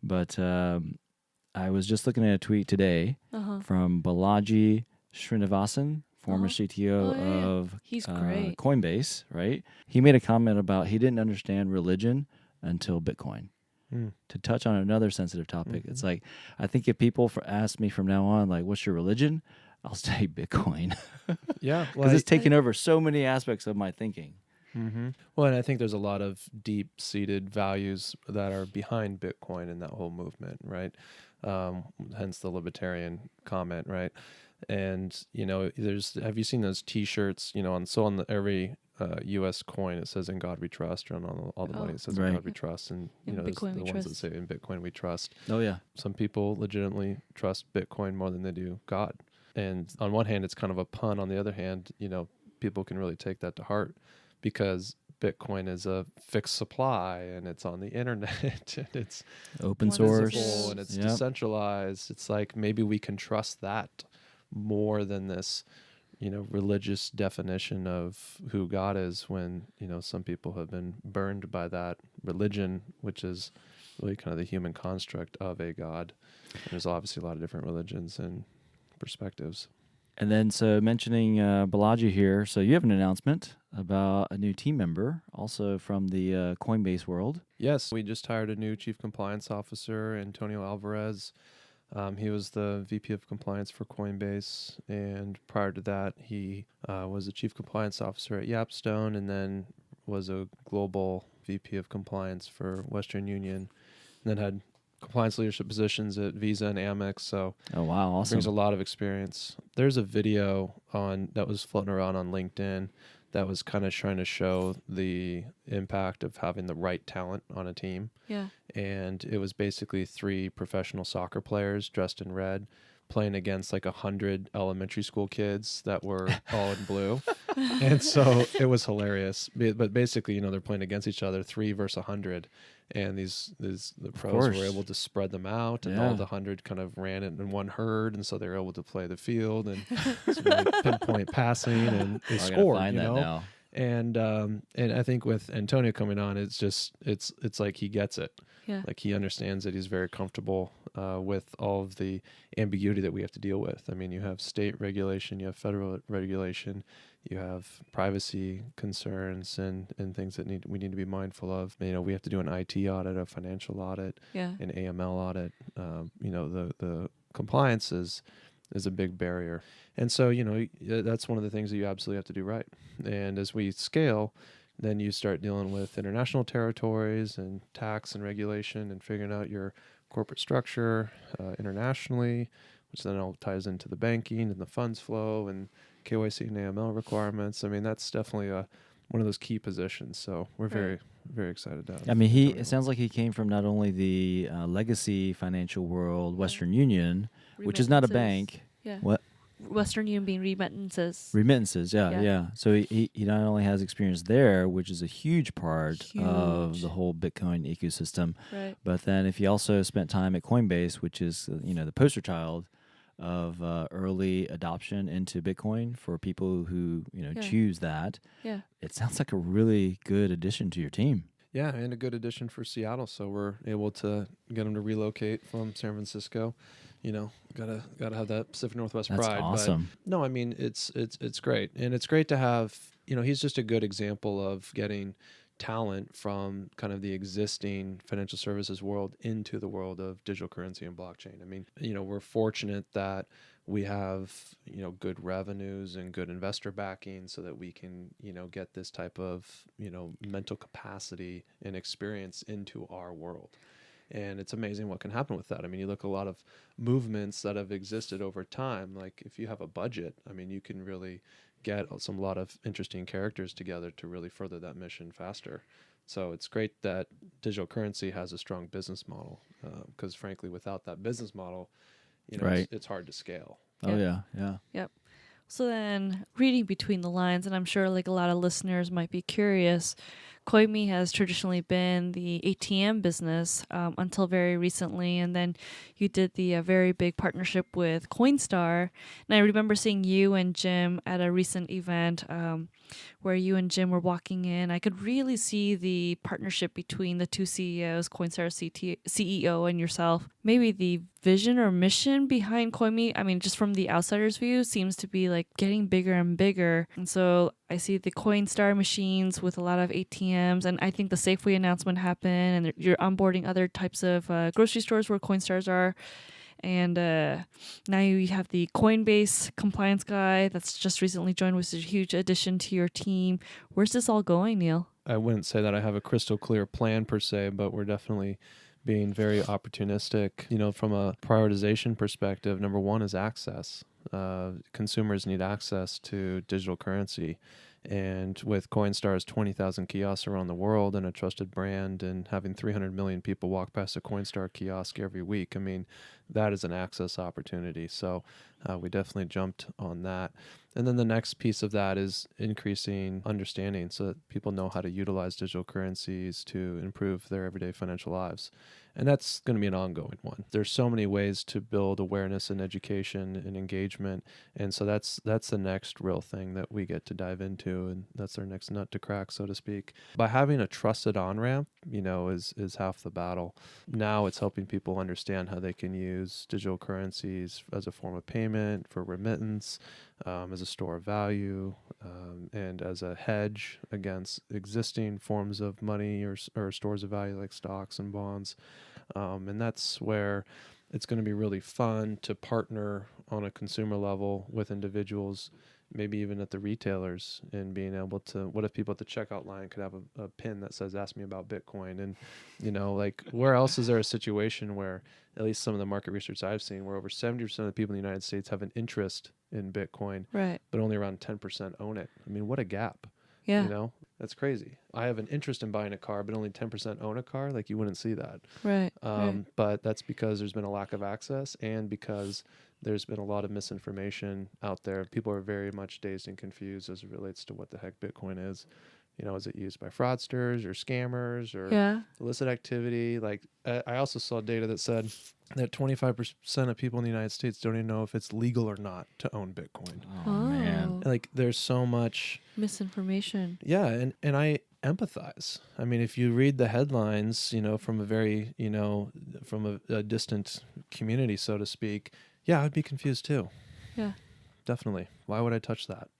But I was just looking at a tweet today from Balaji Srinivasan, former CTO of He's great. Coinbase. Right? He made a comment about he didn't understand religion until Bitcoin. To touch on another sensitive topic, it's like, I think if people ask me from now on, like, what's your religion? I'll say Bitcoin. Yeah. Because it's taken over so many aspects of my thinking. Well, and I think there's a lot of deep-seated values that are behind Bitcoin and that whole movement, right? Hence the libertarian comment, right? And have you seen those T-shirts? On every U.S. coin it says "In God We Trust," or on all the money it says "In God We Trust," and there's the ones that say "In Bitcoin We Trust." Oh yeah. Some people legitimately trust Bitcoin more than they do God. And on one hand, it's kind of a pun. On the other hand, people can really take that to heart, because Bitcoin is a fixed supply and it's on the internet and it's open source visible and it's decentralized. It's like, maybe we can trust that more than this, religious definition of who God is, when, some people have been burned by that religion, which is really kind of the human construct of a God. And there's obviously a lot of different religions and perspectives. And then, so mentioning Balaji here, so you have an announcement about a new team member, also from the Coinbase world. Yes, we just hired a new chief compliance officer, Antonio Alvarez. He was the VP of compliance for Coinbase, and prior to that, he was the chief compliance officer at Yapstone, and then was a global VP of compliance for Western Union, and then had compliance leadership positions at Visa and Amex. So, oh wow, awesome! Brings a lot of experience. There's a video that was floating around on LinkedIn that was kind of trying to show the impact of having the right talent on a team. Yeah. And it was basically 3 professional soccer players dressed in red playing against like 100 elementary school kids that were all in blue. And so it was hilarious. But basically, they're playing against each other, 3 versus 100. And the pros were able to spread them out, and all the 100 kind of ran in one herd, and so they were able to play the field and really pinpoint passing, and they scored. Now. And I think with Antonio coming on, it's like he gets it. Yeah. Like, he understands that he's very comfortable with all of the ambiguity that we have to deal with. I mean, you have state regulation, you have federal regulation, you have privacy concerns and things that we need to be mindful of. We have to do an IT audit, a financial audit, an AML audit. The compliance is a big barrier. And so, that's one of the things that you absolutely have to do right. And as we scale, then you start dealing with international territories and tax and regulation and figuring out your corporate structure internationally, which then all ties into the banking and the funds flow and KYC and AML requirements. I mean, that's definitely one of those key positions. So we're very, very excited to have. I mean, it sounds like he came from not only the legacy financial world, Western Union, which is not a bank. Yeah. What? Western Union being remittances. Remittances, yeah. So he not only has experience there, which is a huge part of the whole Bitcoin ecosystem, right, but then if he also spent time at Coinbase, which is the poster child of early adoption into Bitcoin for people who choose that. Yeah. It sounds like a really good addition to your team. Yeah, and a good addition for Seattle. So we're able to get him to relocate from San Francisco. Gotta have that Pacific Northwest That's pride. Awesome. But no, I mean, it's great, and it's great to have. He's just a good example of getting talent from kind of the existing financial services world into the world of digital currency and blockchain. I mean, we're fortunate that we have, good revenues and good investor backing so that we can, get this type of, mental capacity and experience into our world. And it's amazing what can happen with that. I mean, you look at a lot of movements that have existed over time. Like, if you have a budget, I mean, you can really get a lot of interesting characters together to really further that mission faster. So it's great that digital currency has a strong business model, because frankly, without that business model, it's hard to scale. Oh yeah. Yep. So then, reading between the lines, and I'm sure like a lot of listeners might be curious, Coinme has traditionally been the ATM business until very recently, and then you did the very big partnership with Coinstar. And I remember seeing you and Jim at a recent event where you and Jim were walking in. I could really see the partnership between the two CEOs, Coinstar CEO and yourself. Maybe the vision or mission behind Coinme, I mean, just from the outsider's view, seems to be like getting bigger and bigger. And so I see the Coinstar machines with a lot of ATMs, and I think the Safeway announcement happened, and you're onboarding other types of grocery stores where Coinstars are. And now you have the Coinbase compliance guy that's just recently joined, which is a huge addition to your team. Where's this all going, Neil? I wouldn't say that I have a crystal clear plan per se, but we're definitely being very opportunistic. From a prioritization perspective, number one is access. Consumers need access to digital currency. And with Coinstar's 20,000 kiosks around the world and a trusted brand and having 300 million people walk past a Coinstar kiosk every week, I mean, that is an access opportunity. So we definitely jumped on that. And then the next piece of that is increasing understanding so that people know how to utilize digital currencies to improve their everyday financial lives. And that's going to be an ongoing one. There's so many ways to build awareness and education and engagement. And so that's the next real thing that we get to dive into. And that's our next nut to crack, so to speak. By having a trusted on-ramp, is half the battle. Now it's helping people understand how they can use digital currencies as a form of payment, for remittance, as a store of value, and as a hedge against existing forms of money or stores of value like stocks and bonds. And that's where it's going to be really fun to partner on a consumer level with individuals, maybe even at the retailers, and being able to, what if people at the checkout line could have a pin that says, ask me about Bitcoin? And, where else is there a situation where, at least some of the market research I've seen, where over 70% of the people in the United States have an interest in Bitcoin, Right. but only around 10% own it? I mean, what a gap. Yeah. That's crazy. I have an interest in buying a car, but only 10% own a car. Like, you wouldn't see that. Right. But that's because there's been a lack of access, and because there's been a lot of misinformation out there. People are very much dazed and confused as it relates to what the heck Bitcoin is. Is it used by fraudsters or scammers or illicit activity? Like, I also saw data that said that 25% of people in the United States don't even know if it's legal or not to own Bitcoin. Oh, man. Like, there's so much misinformation. Yeah, and I empathize. I mean, if you read the headlines, from a very, from a distant community, so to speak, yeah, I'd be confused too. Yeah. Definitely. Why would I touch that?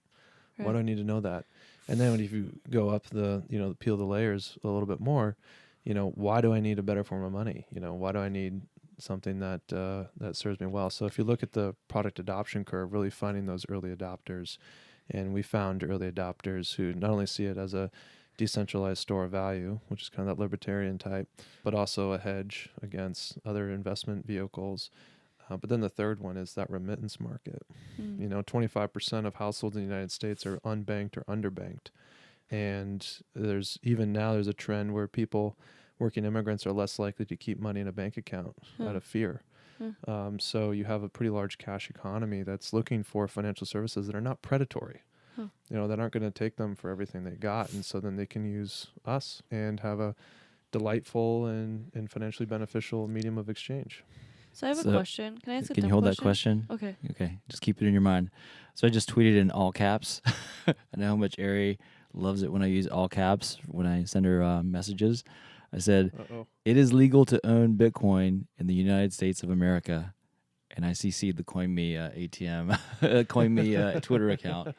Right. Why do I need to know that? And then if you go up peel the layers a little bit more, why do I need a better form of money? Why do I need something that serves me well? So if you look at the product adoption curve, really finding those early adopters, and we found early adopters who not only see it as a decentralized store of value, which is kind of that libertarian type, but also a hedge against other investment vehicles. But then the third one is that remittance market. 25% of households in the United States are unbanked or underbanked. And there's a trend where working immigrants are less likely to keep money in a bank account out of fear. So you have a pretty large cash economy that's looking for financial services that are not predatory. That aren't going to take them for everything they got. And so then they can use us and have a delightful and financially beneficial medium of exchange. So I have a question. Can I ask a Can you hold that question? Okay. Okay. Just keep it in your mind. So I just tweeted in all caps. I know how much Arry loves it when I use all caps when I send her messages. I said, It is legal to own Bitcoin in the United States of America. And I CC'd the Coinme ATM, Coinme Twitter account.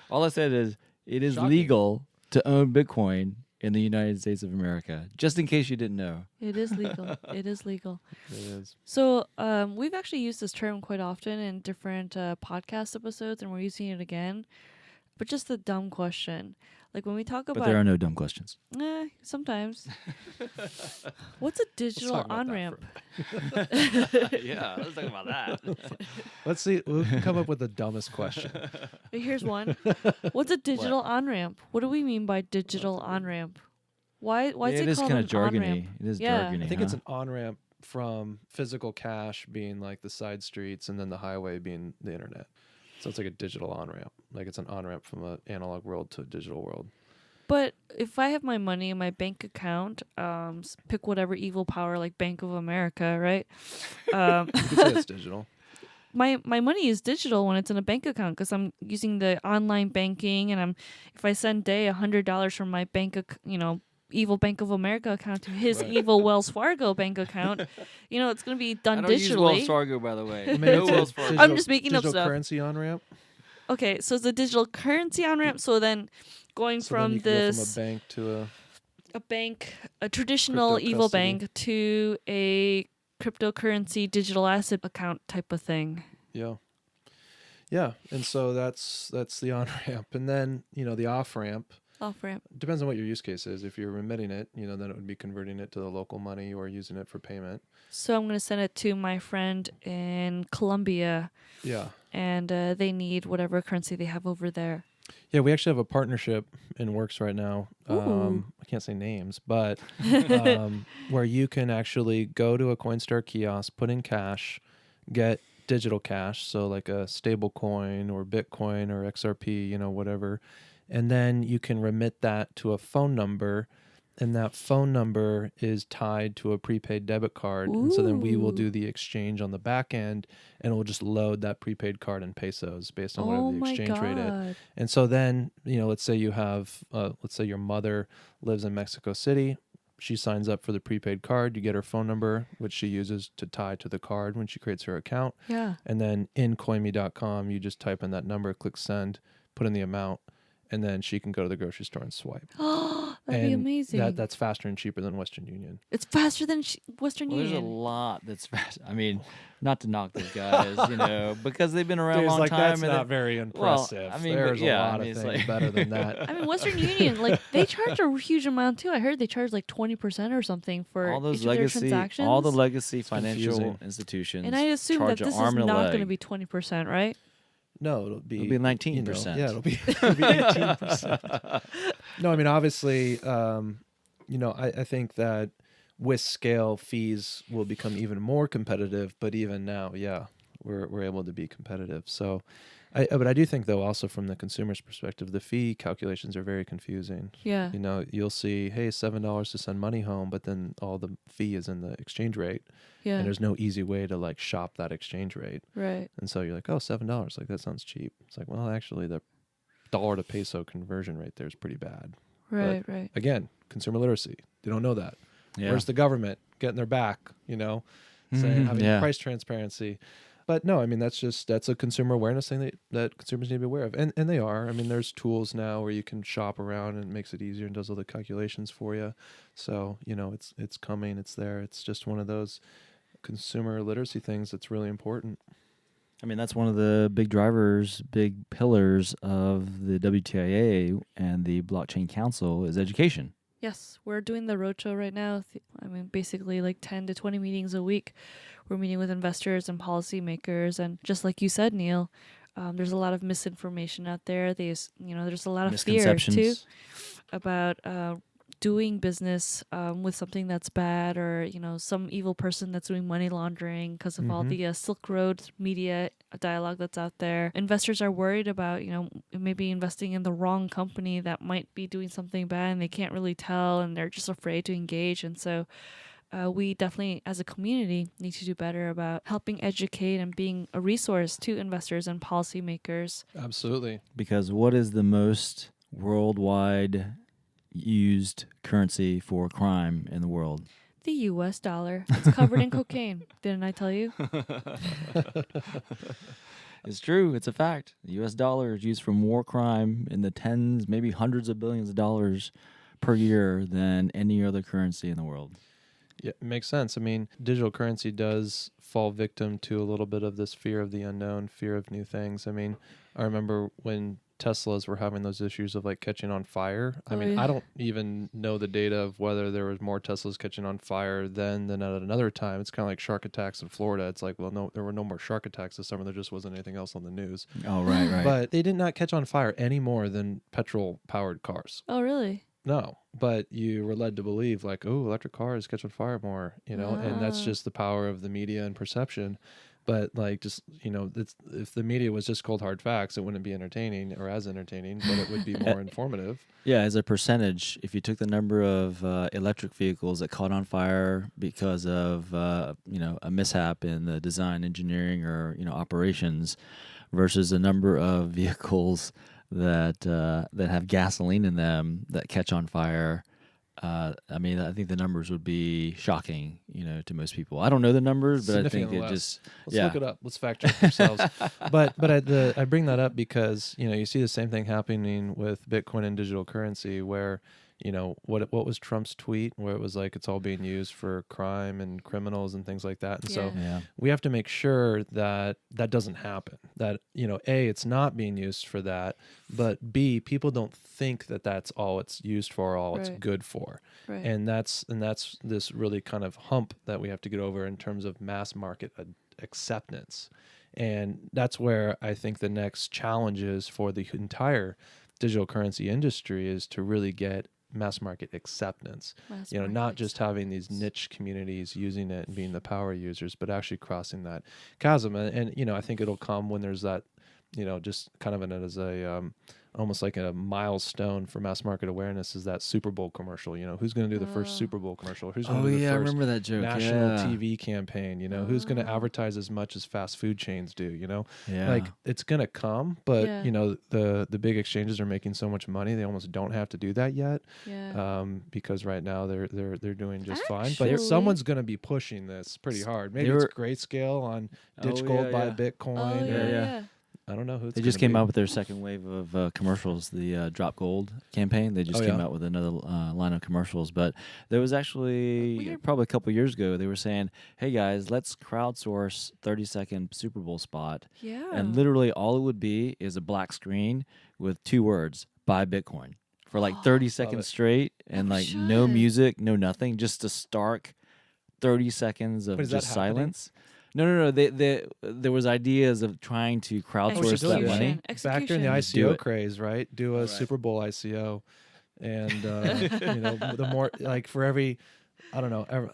All I said is, it is legal to own Bitcoin in the United States of America, just in case you didn't know. It is legal. It is legal. It is. So we've actually used this term quite often in different podcast episodes, and we're using it again. But just the dumb question. Like when we talk about... But there are no dumb questions. Sometimes. What's a digital on-ramp? Yeah, let's talk about that. Let's see. We can come up with the dumbest question. Here's one. What's a digital on-ramp? What do we mean by digital on-ramp? Why is it called an on-ramp? It is kind of jargony. It is jargony. I think it's an on-ramp from physical cash being like the side streets and then the highway being the internet. So it's like a digital on-ramp. Like it's an on-ramp from an analog world to a digital world. But if I have my money in my bank account, pick whatever evil power like Bank of America, right? You could say it's digital. My money is digital when it's in a bank account because I'm using the online banking, and if I send Day $100 from my evil Bank of America account to his Right. evil Wells Fargo bank account, it's going to be done I don't use Wells digitally. Fargo, by the way. I mean, No it's a Wells Fargo. digital- I'm just making up digital stuff. currency on-ramp. Okay, so it's a digital currency on ramp. So then going So then from you can go this from a bank to a bank, a traditional Crypto evil custody. bank, to a cryptocurrency digital asset account type of thing. yeah. And so that's the on-ramp. And then, the off-ramp Off ramp. depends on what your use case is. If you're remitting it, then it would be converting it to the local money or using it for payment. So I'm going to send it to my friend in Colombia, Yeah. and they need whatever currency they have over there. Yeah, we actually have a partnership in works right now. Ooh. I can't say names, but where you can actually go to a Coinstar kiosk, put in cash, get digital cash, so like a stable coin or Bitcoin or XRP, whatever. And then you can remit that to a phone number, and that phone number is tied to a prepaid debit card. And so then we will do the exchange on the back end, and we'll just load that prepaid card in pesos based on whatever the exchange rate is. And so then, let's say you have, let's say your mother lives in Mexico City. She signs up for the prepaid card. You get her phone number, which she uses to tie to the card when she creates her account. Yeah. And then in coinme.com, you just type in that number, click send, put in the amount, and then she can go to the grocery store and swipe. Oh, that'd be amazing. That's faster and cheaper than Western Union. It's faster than Western Well, there's a Union. lot that's fast. I mean, not to knock those guys, because they've been around a long time. That's and not very impressive. Well, I mean, There's but yeah, a I lot mean, of it's things like- better than that. I mean, Western Union, they charge a huge amount too. I heard they charge like 20% or something for all those each of their legacy, transactions. all the legacy financial confusing. institutions. And I assume that charge this an is arm and a not leg. going to be 20%, right? No, it'll be 19%. Yeah, it'll be 18%. No, I mean, obviously, I think that with scale, fees will become even more competitive. But even now, yeah, we're able to be competitive. So, but I do think, though, also from the consumer's perspective, the fee calculations are very confusing. Yeah. You'll see, hey, $7 to send money home, but then all the fee is in the exchange rate. Yeah. And there's no easy way to like shop that exchange rate. Right. And so you're like, oh, $7. Like, that sounds cheap. It's like, well, actually, the dollar to peso conversion rate there is pretty bad. Right. Right. Again, consumer literacy. They don't know that. Yeah. Where's the government getting their back, saying having yeah. price transparency. But no, I mean, that's a consumer awareness thing that consumers need to be aware of. And they are. I mean, there's tools now where you can shop around and it makes it easier and does all the calculations for you. So, it's coming, it's there. It's just one of those consumer literacy things that's really important. I mean, that's one of the big drivers, big pillars of the WTIA and the Blockchain Council is education. Yes, we're doing the roadshow right now. I mean, basically like 10 to 20 meetings a week. We're meeting with investors and policymakers. And just like you said, Neil, there's a lot of misinformation out there. There's a lot of fear, too, about doing business with something that's bad, or some evil person that's doing money laundering because of all the Silk Road media dialogue that's out there. Investors are worried about maybe investing in the wrong company that might be doing something bad, and they can't really tell, and they're just afraid to engage. And so we definitely, as a community, need to do better about helping educate and being a resource to investors and policymakers. Absolutely. Because what is the most worldwide used currency for crime in the world? The U.S. dollar. It's covered in cocaine. Didn't I tell you? It's true. It's a fact. The U.S. dollar is used for more crime in the tens, maybe hundreds of billions of dollars per year than any other currency in the world. Yeah, it makes sense. I mean, digital currency does fall victim to a little bit of this fear of the unknown, fear of new things. I mean, I remember when Teslas were having those issues of like catching on fire. I mean, yeah. I don't even know the data of whether there was more Teslas catching on fire then than at another time. It's kind of like shark attacks in Florida. It's like, well, no, there were no more shark attacks this summer. There just wasn't anything else on the news. Oh, right. But they did not catch on fire any more than petrol-powered cars. Oh, really? No, but you were led to believe like, oh, electric cars catch on fire more, and that's just the power of the media and perception. But like, just, if the media was just cold hard facts, it wouldn't be entertaining or as entertaining, but it would be more informative. Yeah, as a percentage, if you took the number of electric vehicles that caught on fire because of a mishap in the design, engineering, or operations, versus the number of vehicles that have gasoline in them that catch on fire, I think the numbers would be shocking, to most people. I don't know the numbers, but I think it just let's look it up. Let's fact check ourselves. but I bring that up because you see the same thing happening with Bitcoin and digital currency, where what was Trump's tweet where it was like it's all being used for crime and criminals and things like that, and so we have to make sure that that doesn't happen. That A, it's not being used for that, but B, people don't think that that's all it's used for, all it's good for, and that's this really kind of hump that we have to get over in terms of mass market acceptance, and that's where I think the next challenge is for the entire digital currency industry is to really get mass market acceptance, not just having these niche communities using it and being the power users, but actually crossing that chasm. And I think it'll come when there's that, just kind of as a almost like a milestone for mass market awareness is that Super Bowl commercial. Who's going to do the first Super Bowl commercial? Who's going to do the I first remember that joke. national TV campaign? Who's going to advertise as much as fast food chains do? Like it's going to come, but the big exchanges are making so much money they almost don't have to do that yet. Because right now they're doing just fine. But someone's going to be pushing this pretty hard. Maybe it's Grayscale on Ditch Gold by Bitcoin. I don't know who it's They just came out with their second wave of commercials, the Drop Gold campaign. They just came out with another line of commercials. But there was actually probably a couple years ago, they were saying, hey, guys, let's crowdsource 30-second Super Bowl spot. Yeah. And literally all it would be is a black screen with 2 words, buy Bitcoin, for like 30 seconds straight, and like no music, no nothing, just a stark 30 seconds of just silence. No. There was ideas of trying to crowdsource that money. Back during the ICO craze, right? Do a Super Bowl ICO, and the more like for every, I don't know,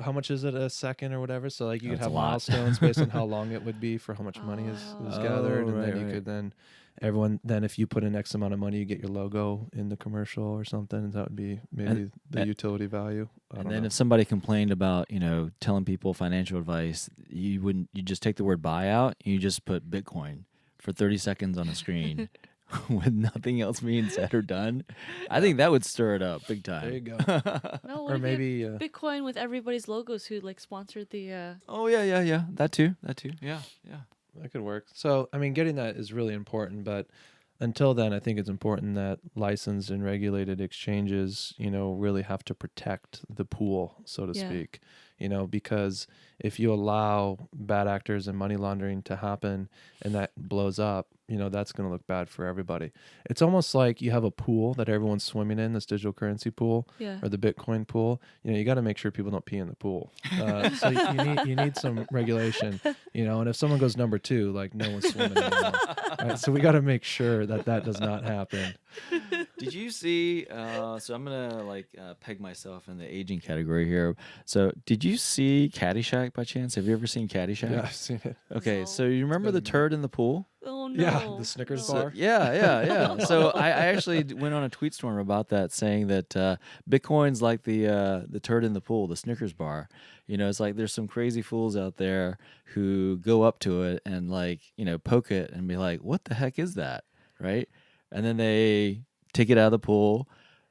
how much is it a second or whatever? So like you could have milestones based on how long it would be for how much money is gathered, and then you could then if you put in X amount of money, you get your logo in the commercial or something. And that would be maybe the utility value. And then if somebody complained about, telling people financial advice, you just take the word buy out and you just put Bitcoin for 30 seconds on a screen with nothing else being said or done. I think that would stir it up big time. There you go. No, or maybe Bitcoin with everybody's logos who like sponsored the Oh yeah. That too. Yeah. That could work. So, getting that is really important, but until then, I think it's important that licensed and regulated exchanges, really have to protect the pool, so to speak, because if you allow bad actors and money laundering to happen and that blows up, that's going to look bad for everybody. It's almost like you have a pool that everyone's swimming in, this digital currency pool or the Bitcoin pool. You got to make sure people don't pee in the pool. So you need some regulation, and if someone goes number 2, like no one's swimming anymore. Right? So we got to make sure that does not happen. Did you see, so I'm going to peg myself in the aging category here. So did you see Caddyshack by chance? Have you ever seen Caddyshack? Yeah, I've seen it. Okay, so you remember the turd in the pool? Oh no. Yeah, the Snickers bar. Yeah. So I actually went on a tweet storm about that, saying that Bitcoin's like the turd in the pool, the Snickers bar. It's like there's some crazy fools out there who go up to it and poke it and be like, what the heck is that? Right? And then they take it out of the pool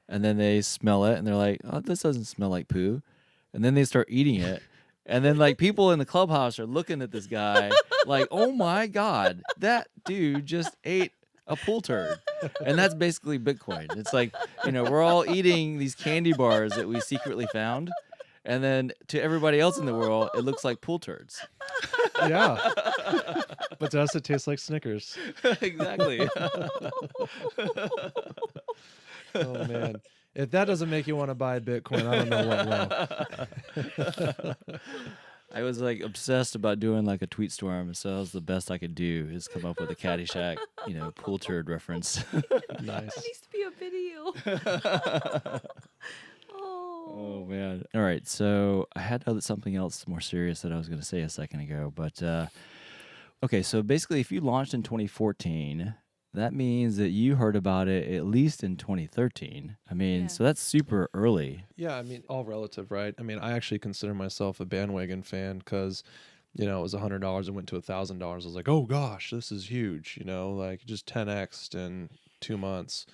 and then they smell it and they're like, oh, this doesn't smell like poo. And then they start eating it. And then people in the clubhouse are looking at this guy like, oh my God, that dude just ate a pool turd. And that's basically Bitcoin. It's like, we're all eating these candy bars that we secretly found. And then to everybody else in the world, it looks like pool turds. Yeah. But to us, it tastes like Snickers. Exactly. Oh, man. If that doesn't make you want to buy Bitcoin, I don't know what will. I was obsessed about doing a tweet storm, so that was the best I could do is come up with a Caddyshack, pool turd reference. Nice. That needs to be a video. Oh man! All right, so I had something else more serious that I was going to say a second ago, but okay. So basically, if you launched in 2014, that means that you heard about it at least in 2013. I mean, Yeah. so that's super early. Yeah, I mean, all relative, right? I mean, I actually consider myself a bandwagon fan because, it was $100. It went to $1,000. I was like, oh gosh, this is huge. Like just 10x'd in 2 months,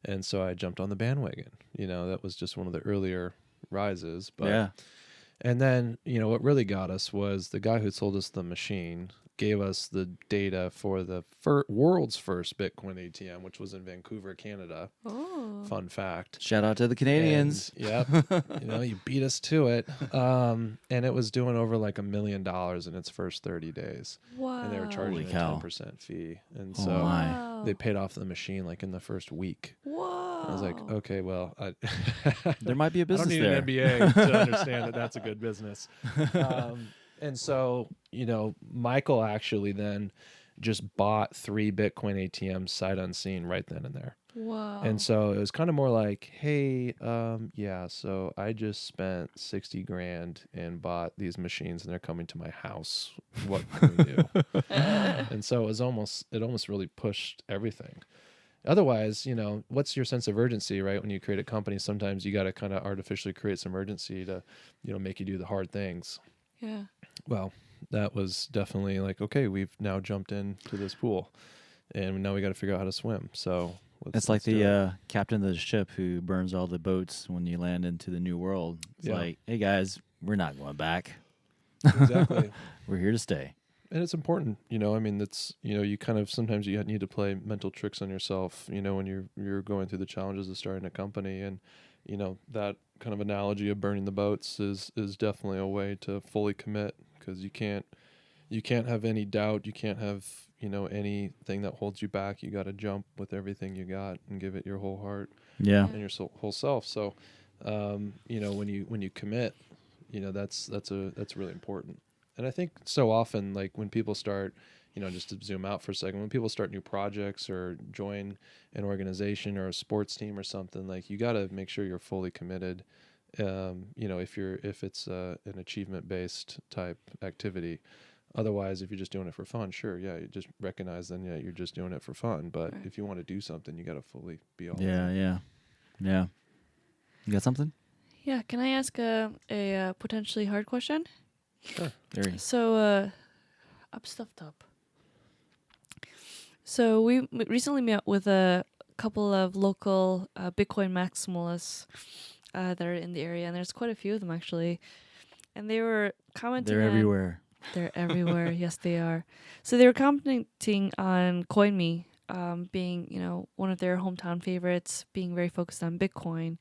and so I jumped on the bandwagon. That was just one of the earlier rises. But Yeah. and then what really got us was the guy who sold us the machine gave us the data for the world's first Bitcoin ATM, which was in Vancouver, Canada. Oh. Fun fact. Shout out to the Canadians. And, yep. You beat us to it. And it was doing over like $1 million in its first 30 days. Wow. And they were charging Holy a cow. 10% fee. And Oh so my. Wow. they paid off the machine like in the first week. Whoa. I was like, okay, well, There might be a I business don't need there. an MBA to understand that that's a good business. And so, Michael actually then just bought 3 Bitcoin ATMs sight unseen right then and there. Wow. And so it was kind of more like, hey, so I just spent 60 grand and bought these machines and they're coming to my house. What can we do? And so it almost really pushed everything. Otherwise, what's your sense of urgency, right? When you create a company, sometimes you got to kind of artificially create some urgency to, make you do the hard things. Yeah. Well, that was definitely like, okay, we've now jumped into this pool and now we got to figure out how to swim. So It's like the captain of the ship who burns all the boats when you land into the new world. It's like, hey guys, we're not going back. Exactly. We're here to stay. And it's important, I mean, that's, you kind of, sometimes you need to play mental tricks on yourself, when you're going through the challenges of starting a company. And, that kind of analogy of burning the boats is definitely a way to fully commit, because you can't have any doubt. You can't have, anything that holds you back. You got to jump with everything you got and give it your whole heart Yeah. and your whole self. So, when you commit, that's really important. And I think so often, like when people start, just to zoom out for a second, when people start new projects or join an organization or a sports team or something, like you got to make sure you're fully committed. If it's an achievement-based type activity. Otherwise, if you're just doing it for fun, sure, yeah, you just recognize then, you're just doing it for fun. But Right. if you want to do something, you got to fully be all Yeah, in. yeah. You got something? Yeah. Can I ask a potentially hard question? Sure. Arry. So, I'm stuffed up. So we recently met with a couple of local Bitcoin maximalists that are in the area, and there's quite a few of them actually. And they were commenting. They're everywhere. They're everywhere. Yes, they are. So they were commenting on Coinme being, one of their hometown favorites, being very focused on Bitcoin.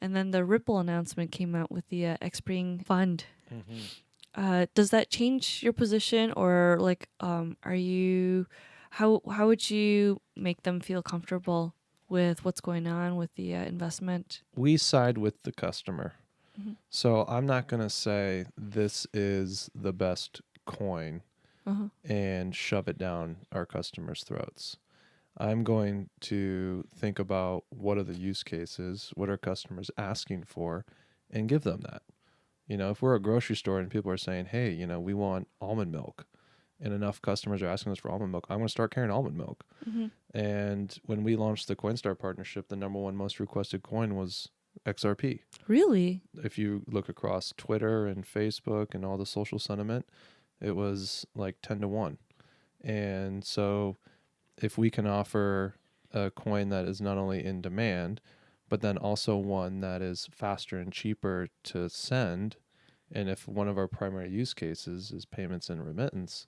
And then the Ripple announcement came out with the Xpring fund. Mm-hmm. Does that change your position, or like, are you, how would you make them feel comfortable with what's going on with the investment? We side with the customer. Mm-hmm. So I'm not going to say this is the best coin Uh-huh. and shove it down our customers' throats. I'm going to think about what are the use cases, what are customers asking for, and give them that. If we're a grocery store and people are saying, hey, we want almond milk, and enough customers are asking us for almond milk, I'm going to start carrying almond milk. Mm-hmm. And when we launched the Coinstar partnership, the number one most requested coin was XRP. Really? If you look across Twitter and Facebook and all the social sentiment, it was like 10 to 1. And so if we can offer a coin that is not only in demand, but then also one that is faster and cheaper to send, and if one of our primary use cases is payments and remittance,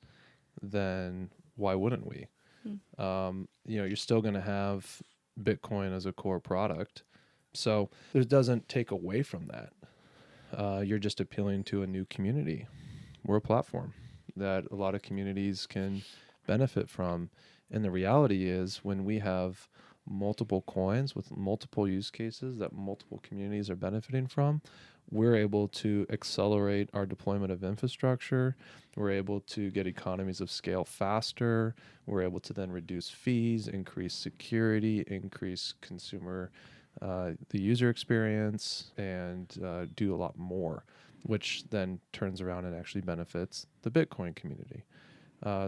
then why wouldn't we? You're still going to have Bitcoin as a core product. So it doesn't take away from that. You're just appealing to a new community. We're a platform that a lot of communities can benefit from. And the reality is when we have multiple coins with multiple use cases that multiple communities are benefiting from, we're able to accelerate our deployment of infrastructure. We're able to get economies of scale faster. We're able to then reduce fees, increase security, increase consumer the user experience, and do a lot more, which then turns around and actually benefits the Bitcoin community.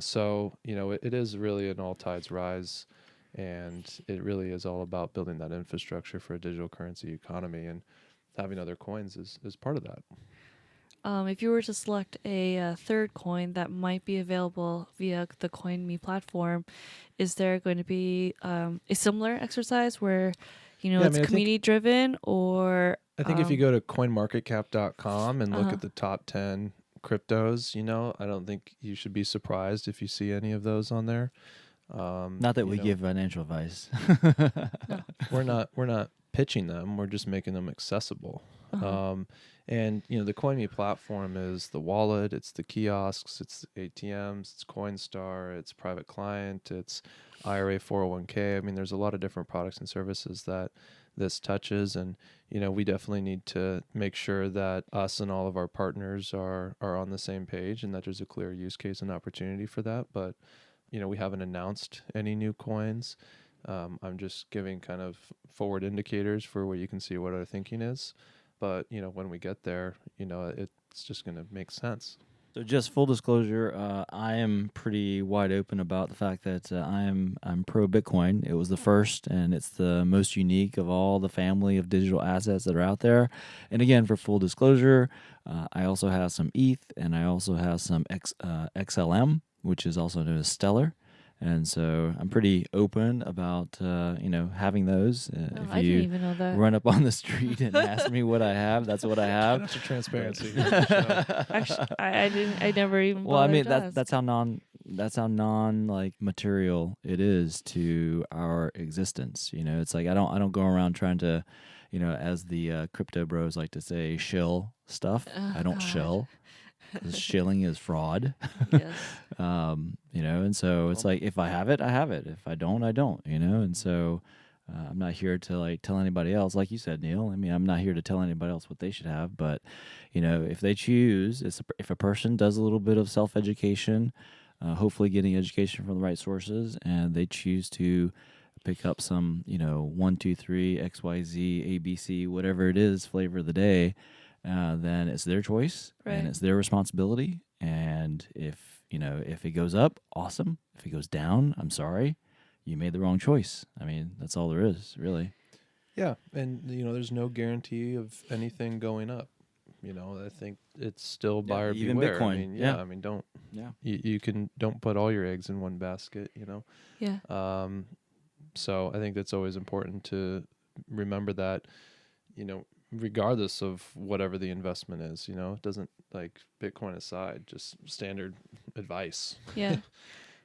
So, it is really an all tides rise, and it really is all about building that infrastructure for a digital currency economy, and having other coins is part of that. If you were to select a third coin that might be available via the Coinme platform, is there going to be a similar exercise where, it's community driven, or I think if you go to coinmarketcap.com and look Uh-huh. at the top 10 cryptos, I don't think you should be surprised if you see any of those on there. Not that we give financial advice. We're not pitching them. We're just making them accessible. And the Coinme platform is the wallet, it's the kiosks, it's ATMs, it's Coinstar, it's private client, it's IRA 401k. I mean, there's a lot of different products and services that this touches, and we definitely need to make sure that us and all of our partners are on the same page, and that there's a clear use case and opportunity for that. But we haven't announced any new coins. I'm just giving kind of forward indicators for where you can see what our thinking is. But, when we get there, it's just going to make sense. So just full disclosure, I am pretty wide open about the fact that I'm pro Bitcoin. It was the first, and it's the most unique of all the family of digital assets that are out there. And again, for full disclosure, I also have some ETH, and I also have some XLM, which is also known as Stellar. And so I'm pretty open about, having those. If I you didn't even know that. run up on the street and ask me what I have, that's what I have. That's a transparency. Actually, I never even. Well, I mean, bothered to ask. that's how non like material it is to our existence. It's like I don't go around trying to, as the crypto bros like to say, shill stuff. I don't God. shill. 'Cause shilling is fraud. Yes. And so it's like if I have it, I have it. If I don't, I don't. And so I'm not here to like tell anybody else, like you said, Neil. I mean, I'm not here to tell anybody else what they should have. But if they choose, if a person does a little bit of self-education, hopefully getting education from the right sources, and they choose to pick up some 1, 2, 3 XYZ ABC, whatever it is, flavor of the day. Then it's their choice, Right. and it's their responsibility. And if it goes up, awesome. If it goes down, I'm sorry, you made the wrong choice. I mean, that's all there is, really. Yeah, and there's no guarantee of anything going up. I think it's still buyer even beware. Bitcoin. I mean, Yeah. I mean, don't Yeah. you don't put all your eggs in one basket. Yeah. So I think that's always important to remember that. Regardless of whatever the investment is, it doesn't, like, Bitcoin aside, just standard advice. Yeah.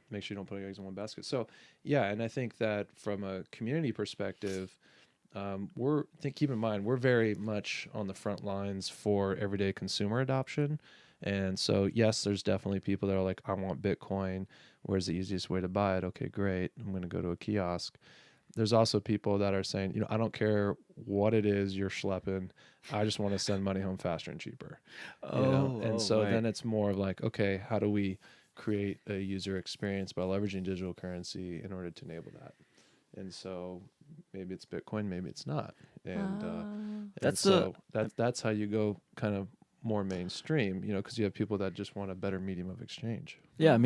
Make sure you don't put your eggs in one basket. So, yeah, and I think that from a community perspective, keep in mind, we're very much on the front lines for everyday consumer adoption. And so, yes, there's definitely people that are like, I want Bitcoin. Where's the easiest way to buy it? Okay, great. I'm going to go to a kiosk. There's also people that are saying, I don't care what it is you're schlepping. I just want to send money home faster and cheaper. And so right. then it's more of like, okay, how do we create a user experience by leveraging digital currency in order to enable that? And so maybe it's Bitcoin, maybe it's not. And that's how you go kind of more mainstream, because you have people that just want a better medium of exchange. Yeah, I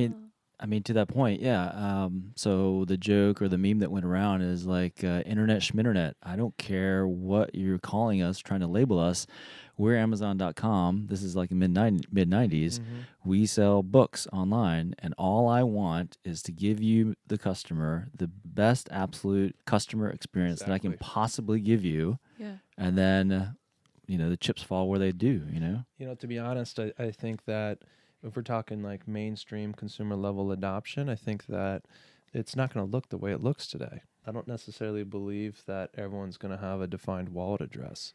mean, to that point, yeah. So the joke or the meme that went around is like internet schminternet. I don't care what you're calling us, trying to label us. We're Amazon.com. This is like mid 90s. We sell books online, and all I want is to give you, the customer, the best absolute customer experience that I can possibly give you. Yeah. And then, the chips fall where they do. To be honest, I think that if we're talking like mainstream consumer level adoption, I think that it's not going to look the way it looks today. I don't necessarily believe that everyone's going to have a defined wallet address.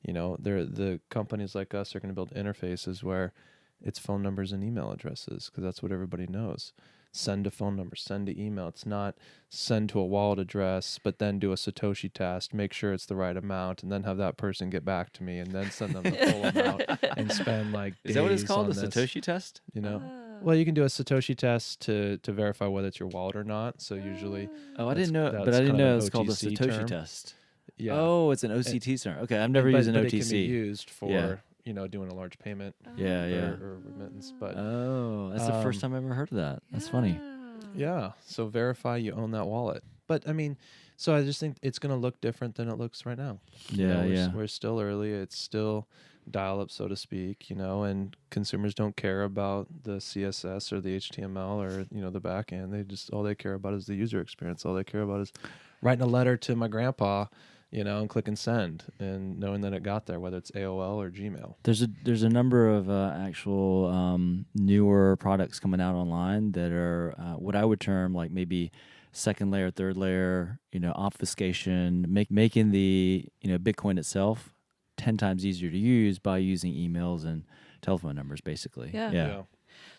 The companies like us are going to build interfaces where it's phone numbers and email addresses, because that's what everybody knows. Send to phone number, send to email. It's not send to a wallet address, but then do a Satoshi test, make sure it's the right amount, and then have that person get back to me, and then send them the full amount and spend like days. Is that what it's called, on the this. Satoshi test? Well, you can do a Satoshi test to verify whether it's your wallet or not. So usually, Oh, I didn't know, that's but I didn't kind of know an it's called the OTC Satoshi term. test. Yeah. Oh, it's an OCT center. Okay, I've never used an but OTC. it can be used for Yeah. doing a large payment Yeah, yeah. or remittance. But Oh, that's the first time I ever heard of that. That's funny. yeah, so verify you own that wallet. But I mean, so I just think it's going to look different than it looks right now. Yeah, yeah. We're still early. It's still dial up, so to speak, and consumers don't care about the CSS or the HTML or, the back end. All they care about is the user experience. All they care about is writing a letter to my grandpa, and clicking send and knowing that it got there, whether it's AOL or Gmail. There's a number of actual newer products coming out online that are what I would term like maybe second layer, third layer, obfuscation, making the Bitcoin itself 10 times easier to use by using emails and telephone numbers, basically. Yeah.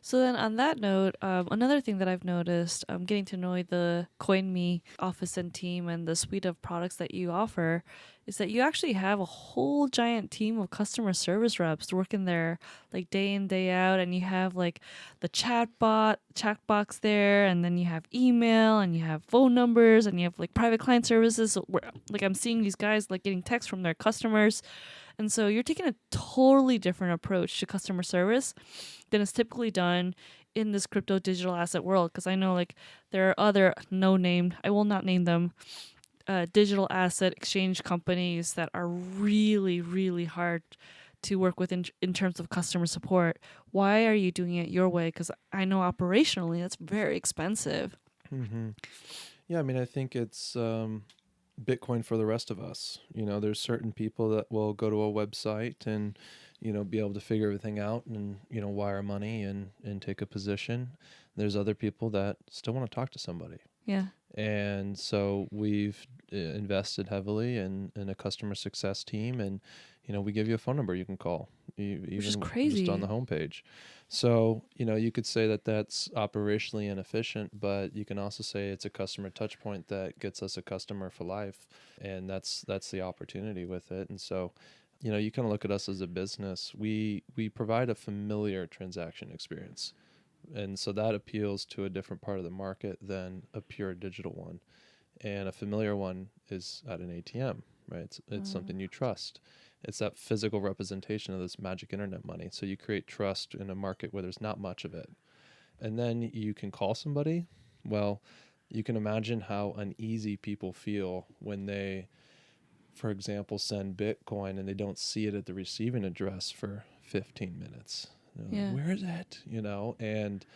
So then on that note, another thing that I've noticed, getting to know the Coinme office and team and the suite of products that you offer, is that you actually have a whole giant team of customer service reps working there like day in, day out. And you have like the chat box there, and then you have email and you have phone numbers and you have like private client services. So like I'm seeing these guys like getting texts from their customers. And so you're taking a totally different approach to customer service than is typically done in this crypto digital asset world. Because I know like there are other I will not name them, digital asset exchange companies that are really, really hard to work with in terms of customer support. Why are you doing it your way? Because I know operationally that's very expensive. Mm-hmm. Yeah, I mean, I think it's Bitcoin for the rest of us. There's certain people that will go to a website and, be able to figure everything out and, wire money and take a position. There's other people that still want to talk to somebody. Yeah. And so we've invested heavily in a customer success team, and we give you a phone number you can call, even Which is crazy. just on the homepage. So you could say that that's operationally inefficient, but you can also say it's a customer touch point that gets us a customer for life, and that's the opportunity with it. And so you kind of look at us as a business. We provide a familiar transaction experience. And so that appeals to a different part of the market than a pure digital one. And a familiar one is at an ATM, right? It's something you trust. It's that physical representation of this magic internet money. So you create trust in a market where there's not much of it. And then you can call somebody. Well, you can imagine how uneasy people feel when they, for example, send Bitcoin and they don't see it at the receiving address for 15 minutes. Yeah. Where is it? And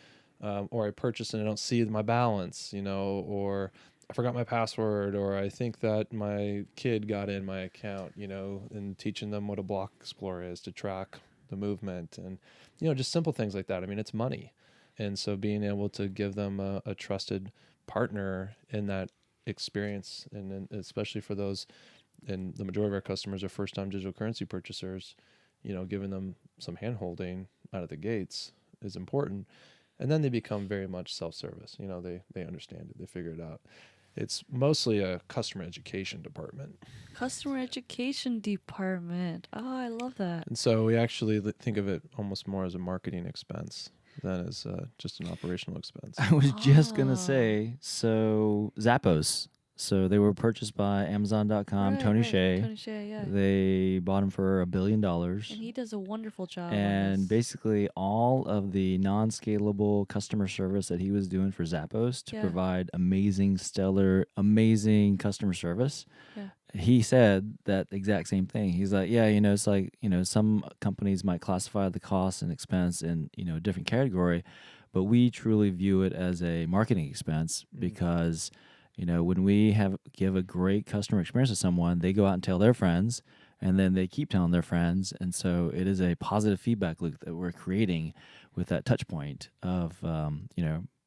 or I purchased and I don't see my balance, or I forgot my password, or I think that my kid got in my account, and teaching them what a block explorer is to track the movement and, just simple things like that. I mean, it's money. And so being able to give them a trusted partner in that experience, and then especially for those, and the majority of our customers are first-time digital currency purchasers, giving them some hand-holding out of the gates is important. And then they become very much self-service. They understand it. They figure it out. It's mostly a customer education department. Customer education department. Oh, I love that. And so we actually think of it almost more as a marketing expense than as just an operational expense. I was just going to say, so Zappos. So they were purchased by Amazon.com, Tony Hsieh. Tony Hsieh, yeah. They bought him for $1 billion. And he does a wonderful job. And basically all of the non-scalable customer service that he was doing for Zappos to provide amazing, stellar, amazing customer service. Yeah. He said that exact same thing. He's like, yeah, it's like, some companies might classify the cost and expense in, a different category, but we truly view it as a marketing expense because when we give a great customer experience to someone, they go out and tell their friends, and then they keep telling their friends. And so it is a positive feedback loop that we're creating with that touch point of,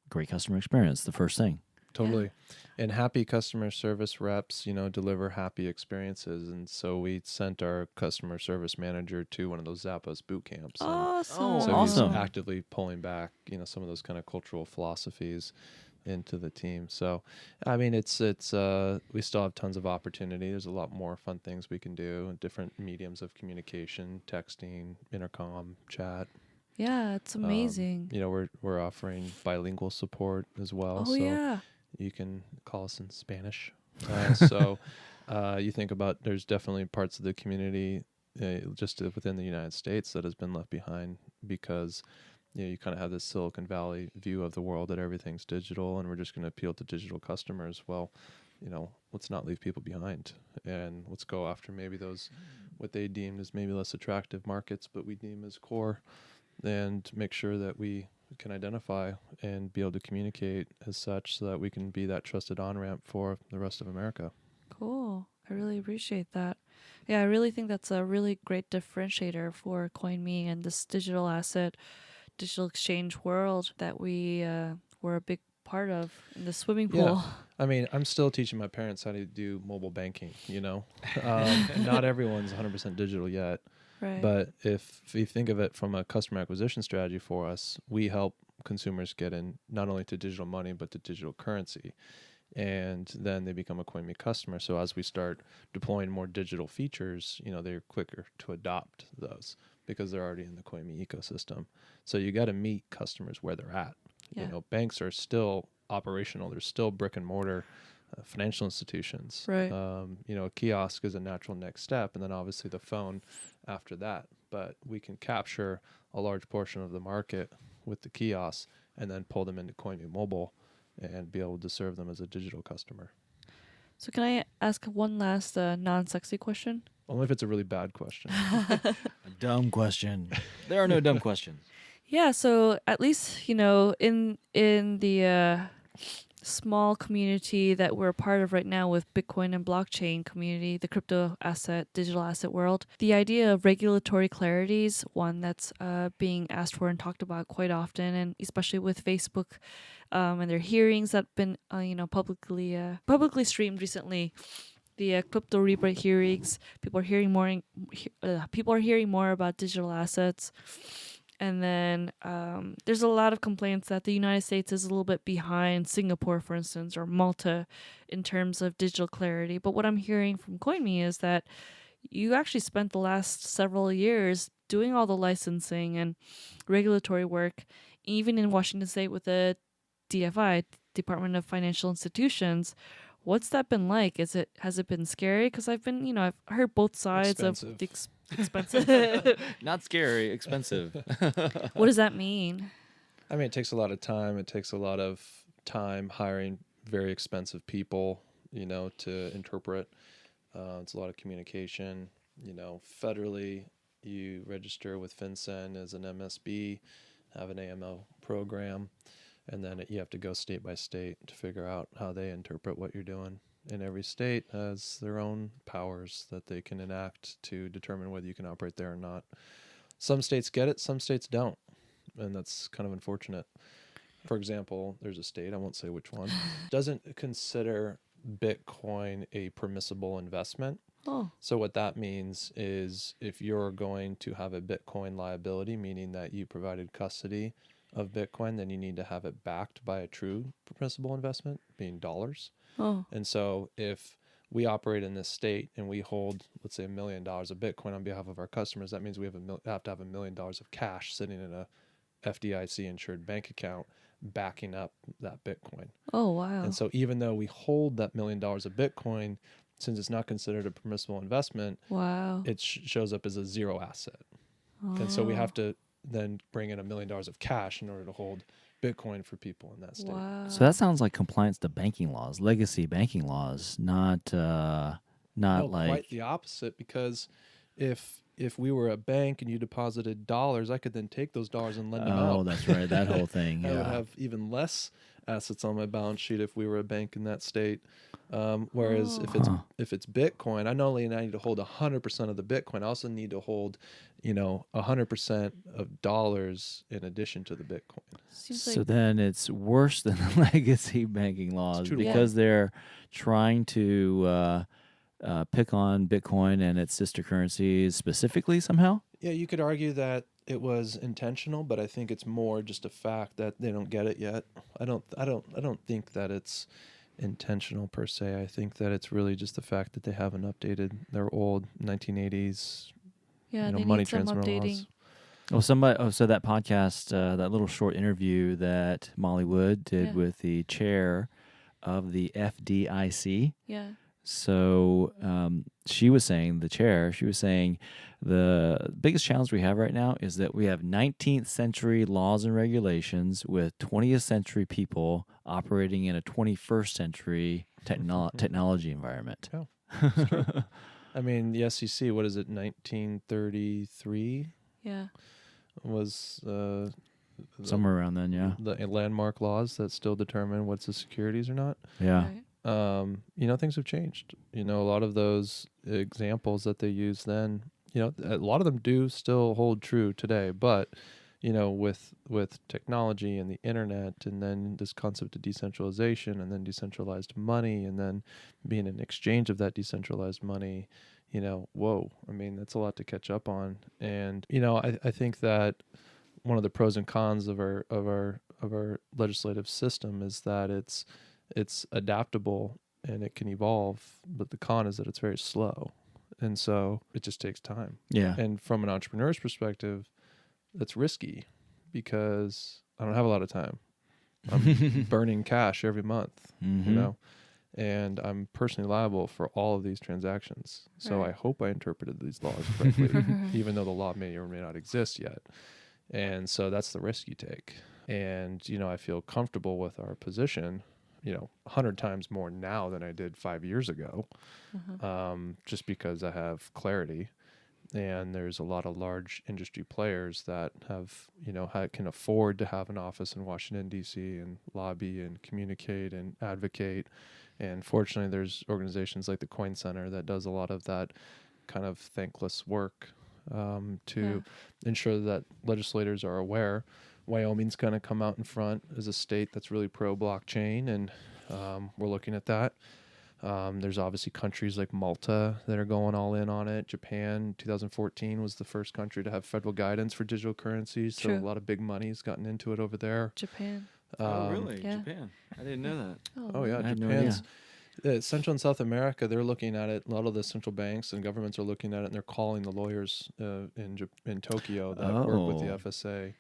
great customer experience, the first thing. Totally. And happy customer service reps, deliver happy experiences. And so we sent our customer service manager to one of those Zappos boot camps. Awesome. So awesome. he's actively pulling back, some of those kind of cultural philosophies into the team. So, I mean, it's we still have tons of opportunity. There's a lot more fun things we can do, different mediums of communication, texting, intercom, chat. Yeah, it's amazing. We're offering bilingual support as well. Oh, so yeah. you can call us in Spanish. So You think about, there's definitely parts of the community just within the United States that has been left behind because you kind of have this Silicon Valley view of the world that everything's digital and we're just going to appeal to digital customers. Well, let's not leave people behind and let's go after maybe those what they deem as maybe less attractive markets, but we deem as core, and make sure that we can identify and be able to communicate as such so that we can be that trusted on-ramp for the rest of America. Cool. I really appreciate that. Yeah, I really think that's a really great differentiator for Coinme and this digital asset, digital exchange world that we're a big part of in the swimming pool. Yeah. I mean, I'm still teaching my parents how to do mobile banking, Not everyone's 100% digital yet. Right. But if you think of it from a customer acquisition strategy for us, we help consumers get in not only to digital money, but to digital currency. And then they become a Coinme customer. So as we start deploying more digital features, they're quicker to adopt those because they're already in the Coinme ecosystem. So you got to meet customers where they're at. Yeah. Banks are still operational. They're still brick and mortar financial institutions. Right. A kiosk is a natural next step, and then obviously the phone after that. But we can capture a large portion of the market with the kiosks and then pull them into Coinme Mobile and be able to serve them as a digital customer. So can I ask one last non-sexy question? Only if it's a really bad question. A dumb question. There are no dumb questions. Yeah, so at least, in the small community that we're a part of right now with Bitcoin and blockchain community, the crypto asset, digital asset world, the idea of regulatory clarity is one that's being asked for and talked about quite often, and especially with Facebook and their hearings that have been publicly streamed recently. The crypto rebate hearings, people are hearing more about digital assets. And then there's a lot of complaints that the United States is a little bit behind Singapore, for instance, or Malta in terms of digital clarity. But what I'm hearing from Coinme is that you actually spent the last several years doing all the licensing and regulatory work, even in Washington State with the DFI, Department of Financial Institutions. What's that been like? Has it been scary? Because I've heard both sides of the expensive. Not scary, expensive. What does that mean? I mean, it takes a lot of time. It takes a lot of time hiring very expensive people, to interpret. It's a lot of communication. Federally, you register with FinCEN as an MSB, have an AML program, and then you have to go state by state to figure out how they interpret what you're doing. And every state has their own powers that they can enact to determine whether you can operate there or not. Some states get it, some states don't. And that's kind of unfortunate. For example, there's a state, I won't say which one, doesn't consider Bitcoin a permissible investment. Oh. So what that means is if you're going to have a Bitcoin liability, meaning that you provided custody of Bitcoin, then you need to have it backed by a true permissible investment, being dollars. Oh. And so if we operate in this state and we hold, let's say, $1 million of Bitcoin on behalf of our customers, that means we have to have $1 million of cash sitting in a FDIC insured bank account backing up that Bitcoin. Oh, wow. And so even though we hold that $1 million of Bitcoin, since it's not considered a permissible investment, wow, it shows up as a zero asset. Oh. And so we have to then bring in $1 million of cash in order to hold Bitcoin for people in that state. Wow. So that sounds like compliance to banking laws, legacy banking laws, not No, like quite the opposite, because if we were a bank and you deposited dollars, I could then take those dollars and lend them out. Oh, that's right, that whole thing. I Yeah. would have even less assets on my balance sheet if we were a bank in that state. Whereas if it's Bitcoin, I not only need to hold 100% of the Bitcoin, I also need to hold 100% of dollars in addition to the Bitcoin. So then it's worse than the legacy banking laws 2 to 1. because they're trying to pick on Bitcoin and its sister currencies specifically somehow. Yeah, you could argue that it was intentional, but I think it's more just a fact that they don't get it yet. I don't think that it's intentional per se. I think that it's really just the fact that they haven't updated their old 1980s they money need some transfer updating. laws. So that podcast, that little short interview that Molly Wood did with the chair of the FDIC. Yeah. So she was saying, the biggest challenge we have right now is that we have 19th century laws and regulations with 20th century people operating in a 21st century technology environment. Yeah, it's true. I mean, the SEC, what is it, 1933 Yeah. was Somewhere around then, yeah. the landmark laws that still determine what's the securities or not. Yeah. Right. Things have changed. A lot of those examples that they used then, a lot of them do still hold true today. But, with technology and the internet, and then this concept of decentralization, and then decentralized money, and then being an exchange of that decentralized money, whoa, I mean, that's a lot to catch up on. And, I think that one of the pros and cons of our legislative system is that it's adaptable and it can evolve, but the con is that it's very slow. And so it just takes time. Yeah. And from an entrepreneur's perspective, that's risky because I don't have a lot of time. I'm burning cash every month, and I'm personally liable for all of these transactions. So Right. I hope I interpreted these laws correctly, even though the law may or may not exist yet. And so that's the risk you take. And, I feel comfortable with our position, 100 times more now than I did 5 years ago, just because I have clarity. And there's a lot of large industry players that have, can afford to have an office in Washington, D.C. and lobby and communicate and advocate. And fortunately, there's organizations like the Coin Center that does a lot of that kind of thankless work to ensure that legislators are aware. Wyoming's going to come out in front as a state that's really pro-blockchain, and we're looking at that. There's obviously countries like Malta that are going all in on it. Japan, 2014, was the first country to have federal guidance for digital currencies, so True. a lot of big money's gotten into it over there. Japan. Really? Yeah. Japan? I didn't know that. Oh yeah, I had no Japan's Central and South America. They're looking at it. A lot of the central banks and governments are looking at it, and they're calling the lawyers in Tokyo that work with the FSA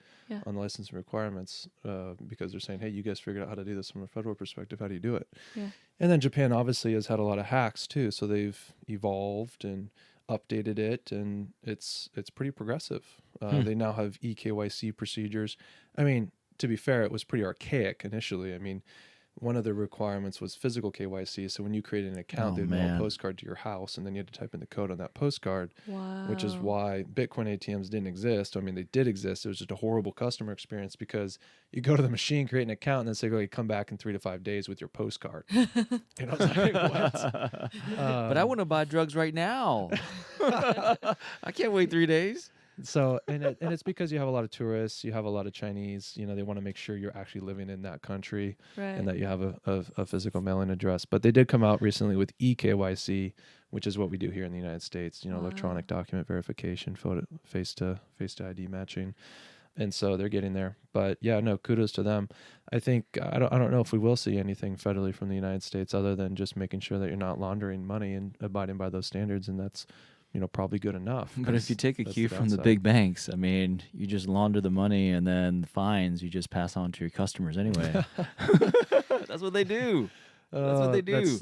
on licensing requirements because they're saying, "Hey, you guys figured out how to do this from a federal perspective. How do you do it?" Yeah. And then Japan obviously has had a lot of hacks too, so they've evolved and updated it, and it's pretty progressive. They now have eKYC procedures. I mean, to be fair, it was pretty archaic initially. I mean, one of the requirements was physical KYC. So when you created an account, they'd mail a postcard to your house, and then you had to type in the code on that postcard, which is why Bitcoin ATMs didn't exist. I mean, they did exist. It was just a horrible customer experience because you go to the machine, create an account, and then say, "Okay, come back in 3 to 5 days with your postcard." And I was like, "What?" But I want to buy drugs right now. I can't wait 3 days. So, and it's because you have a lot of tourists, you have a lot of Chinese, they want to make sure you're actually living in that country and that you have a physical mailing address. But they did come out recently with eKYC, which is what we do here in the United States, electronic document verification, face to ID matching. And so they're getting there. But yeah, no, kudos to them. I think, I don't know if we will see anything federally from the United States other than just making sure that you're not laundering money and abiding by those standards. And that's, probably good enough. But if you take a cue from the big banks, I mean, you just launder the money and then the fines you just pass on to your customers anyway. That's what they do. That's what they do.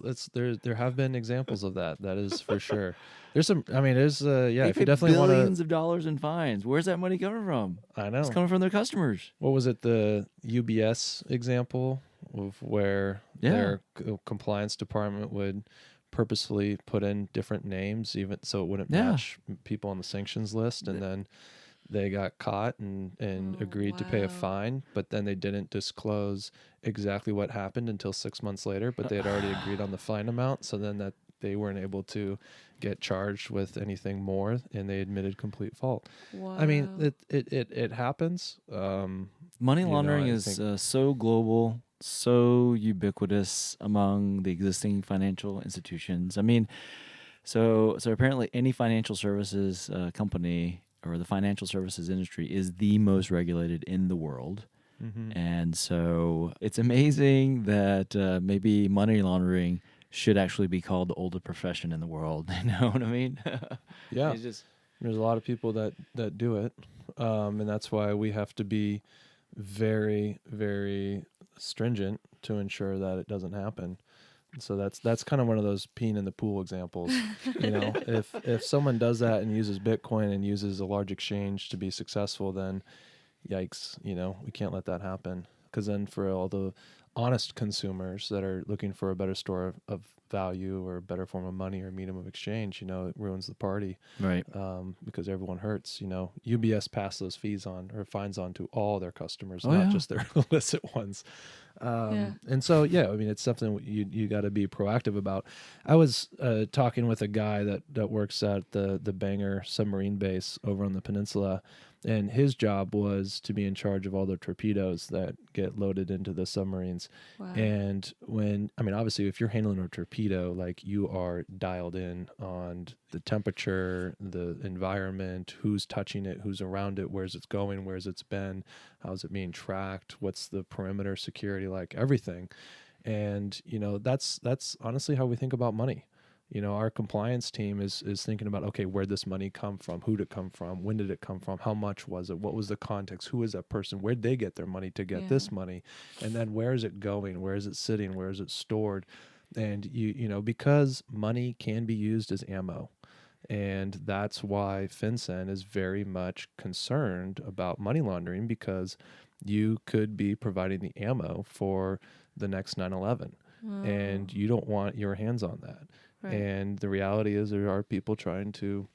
There have been examples of that. That is for sure. There's some. I mean, there's if you definitely want billions of dollars in fines. Where's that money coming from? I know it's coming from their customers. What was it? The UBS example of where their compliance department would purposefully put in different names even so it wouldn't match people on the sanctions list, and then they got caught and agreed to pay a fine, but then they didn't disclose exactly what happened until 6 months later, but they had already agreed on the fine amount, so then that they weren't able to get charged with anything more, and they admitted complete fault. I mean, it happens. Money laundering is so global, so ubiquitous among the existing financial institutions. I mean, so apparently any financial services company or the financial services industry is the most regulated in the world. And so it's amazing that maybe money laundering should actually be called the oldest profession in the world. You know what I mean? Yeah. There's a lot of people that do it. And that's why we have to be very, very stringent to ensure that it doesn't happen. So that's kind of one of those peeing in the pool examples. If someone does that and uses Bitcoin and uses a large exchange to be successful, then yikes, we can't let that happen. Because then for all the honest consumers that are looking for a better store of value or a better form of money or medium of exchange, it ruins the party. Right. Because everyone hurts. UBS passed those fines on to all their customers, not just their illicit ones. And so, it's something you got to be proactive about. I was talking with a guy that works at the Bangor submarine base over on the peninsula, and his job was to be in charge of all the torpedoes that get loaded into the submarines. Wow. And obviously, if you're handling a torpedo, like, you are dialed in on the temperature, the environment, who's touching it, who's around it, where's it's going, where's it's been, how's it being tracked, what's the perimeter security, like, everything. And that's honestly how we think about money. Our compliance team is thinking about, okay, where'd this money come from? Who did it come from? When did it come from? How much was it? What was the context? Who is that person? Where'd they get their money to get this money? And then where is it going? Where is it sitting? Where is it stored? And because money can be used as ammo. And that's why FinCEN is very much concerned about money laundering, because you could be providing the ammo for the next 9/11. And you don't want your hands on that. Right. And the reality is there are people trying to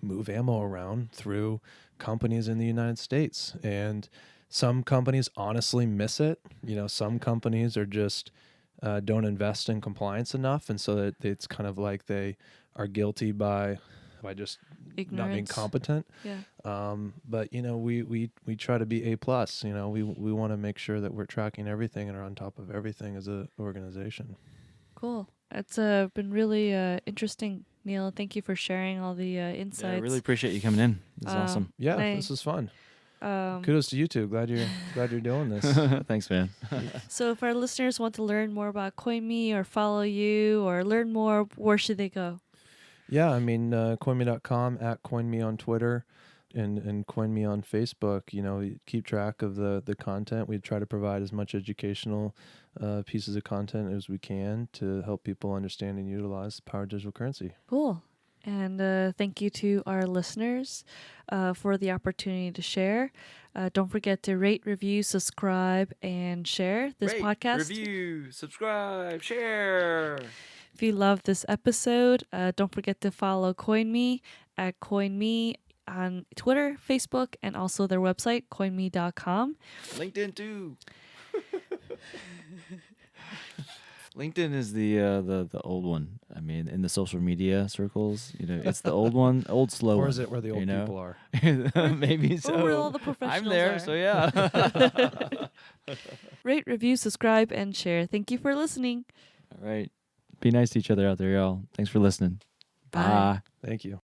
move ammo around through companies in the United States. And some companies honestly miss it. Some companies are just don't invest in compliance enough. And so that it's kind of like they are guilty by just ignorance, not being competent. Yeah. But we try to be A+. We want to make sure that we're tracking everything and are on top of everything as an organization. Cool. It's been really interesting, Neil. Thank you for sharing all the insights. Yeah, I really appreciate you coming in. This is awesome. Yeah, this is fun. Kudos to you two. Glad you're doing this. Thanks, man. So if our listeners want to learn more about Coinme or follow you or learn more, where should they go? Yeah, Coinme.com, @Coinme on Twitter, and Coinme on Facebook. Keep track of the content. We try to provide as much educational pieces of content as we can to help people understand and utilize the power of digital currency. Cool. And thank you to our listeners for the opportunity to share. Don't forget to rate, review, subscribe, and share this podcast. Review, subscribe, share. If you love this episode, don't forget to follow Coinme at Coinme on Twitter, Facebook, and also their website, coinme.com. LinkedIn too. LinkedIn is the old one. In the social media circles, it's the old one, old slow one. Or is it where the old people are? Or Maybe so. where all the professionals I'm there, are. so yeah. Rate, review, subscribe, and share. Thank you for listening. All right. Be nice to each other out there, y'all. Thanks for listening. Bye. Thank you.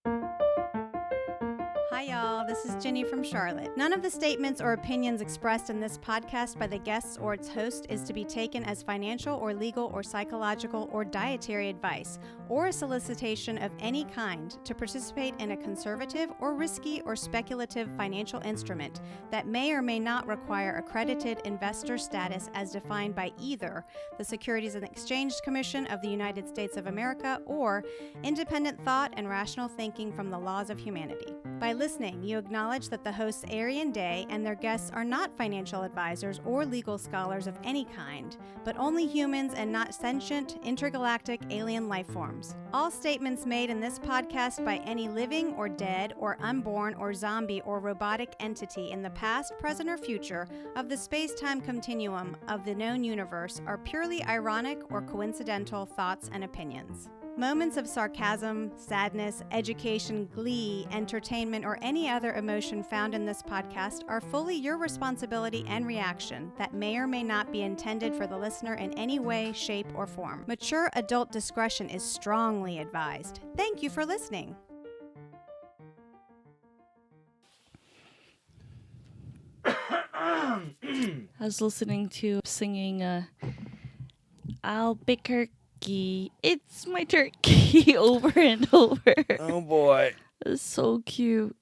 Hi, y'all. This is Jenny from Charlotte. None of the statements or opinions expressed in this podcast by the guests or its host is to be taken as financial or legal or psychological or dietary advice or a solicitation of any kind to participate in a conservative or risky or speculative financial instrument that may or may not require accredited investor status as defined by either the Securities and Exchange Commission of the United States of America or independent thought and rational thinking from the laws of humanity. By listening, you acknowledge that the hosts Arry and Day and their guests are not financial advisors or legal scholars of any kind, but only humans and not sentient, intergalactic alien life forms. All statements made in this podcast by any living or dead or unborn or zombie or robotic entity in the past, present, or future of the space-time continuum of the known universe are purely ironic or coincidental thoughts and opinions. Moments of sarcasm, sadness, education, glee, entertainment, or any other emotion found in this podcast are fully your responsibility and reaction that may or may not be intended for the listener in any way, shape, or form. Mature adult discretion is strongly advised. Thank you for listening. I was listening to singing Albuquerque. It's my turkey over and over. Oh boy. It's so cute.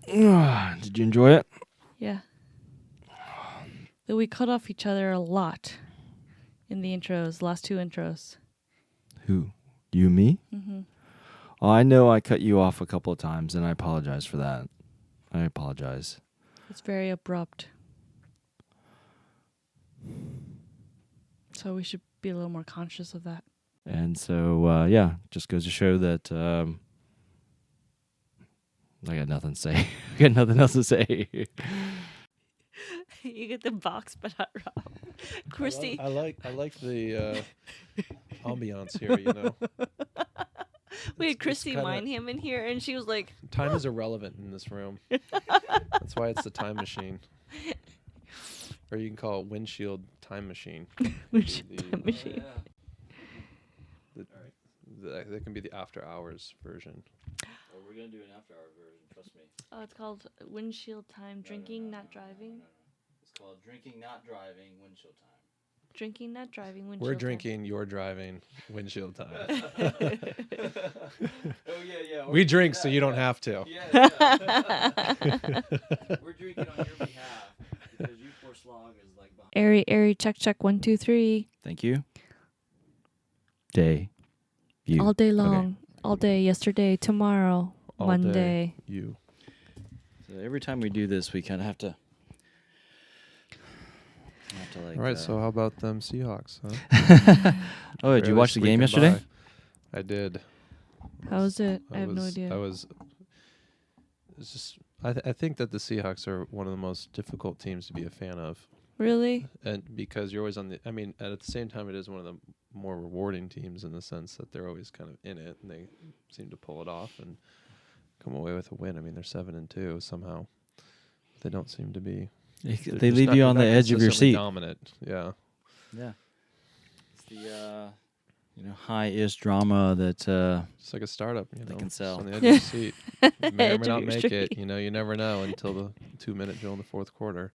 Did you enjoy it? Yeah. Though we cut off each other a lot in the intros, last two intros. Who? You, me? Mm-hmm. Oh, I know I cut you off a couple of times, and I apologize for that. I apologize. It's very abrupt. So we should be a little more conscious of that. And so, just goes to show that I got nothing to say. I got nothing else to say. You get the box, but not Rob. Christy. I like the ambiance here. You know, We had It's Christy kinda- Mineham in here, and she was like, time is irrelevant in this room. That's why it's the time machine, or you can call it Windshield Time Machine. Time machine. That can be the after hours version. Well, we're going to do an after-hour version, trust me. Oh, it's called Windshield Time. Drinking, not driving. It's called Drinking, Not Driving, Windshield Time. Drinking, not driving. Windshield We're time. drinking, you're driving, windshield time. Oh, yeah. We drink so you don't have to. We're drinking on your behalf because you poor slog is like behind. Arry, check, 1, 2, 3. Thank you. Day. You. All day long. All day, yesterday, tomorrow, All Monday. day, you. So every time we do this, we kind of have to like. All right, so how about them Seahawks, huh? Oh, did you Barely watch the game squeaking yesterday? by. I did. How was it? I have no idea. It's just, I think that the Seahawks are one of the most difficult teams to be a fan of. Really? And because you're always and at the same time, it is one of the more rewarding teams in the sense that they're always kind of in it and they seem to pull it off and come away with a win. I mean, they're 7-2 somehow. They don't seem to be. They leave you on the edge of your seat. Dominant, yeah. Yeah. It's the high-ish drama that It's like a startup, you know. They can sell. It's on the edge of your seat. You may or Edge may of not your make street. it. You know, you never know until the 2-minute drill in the fourth quarter.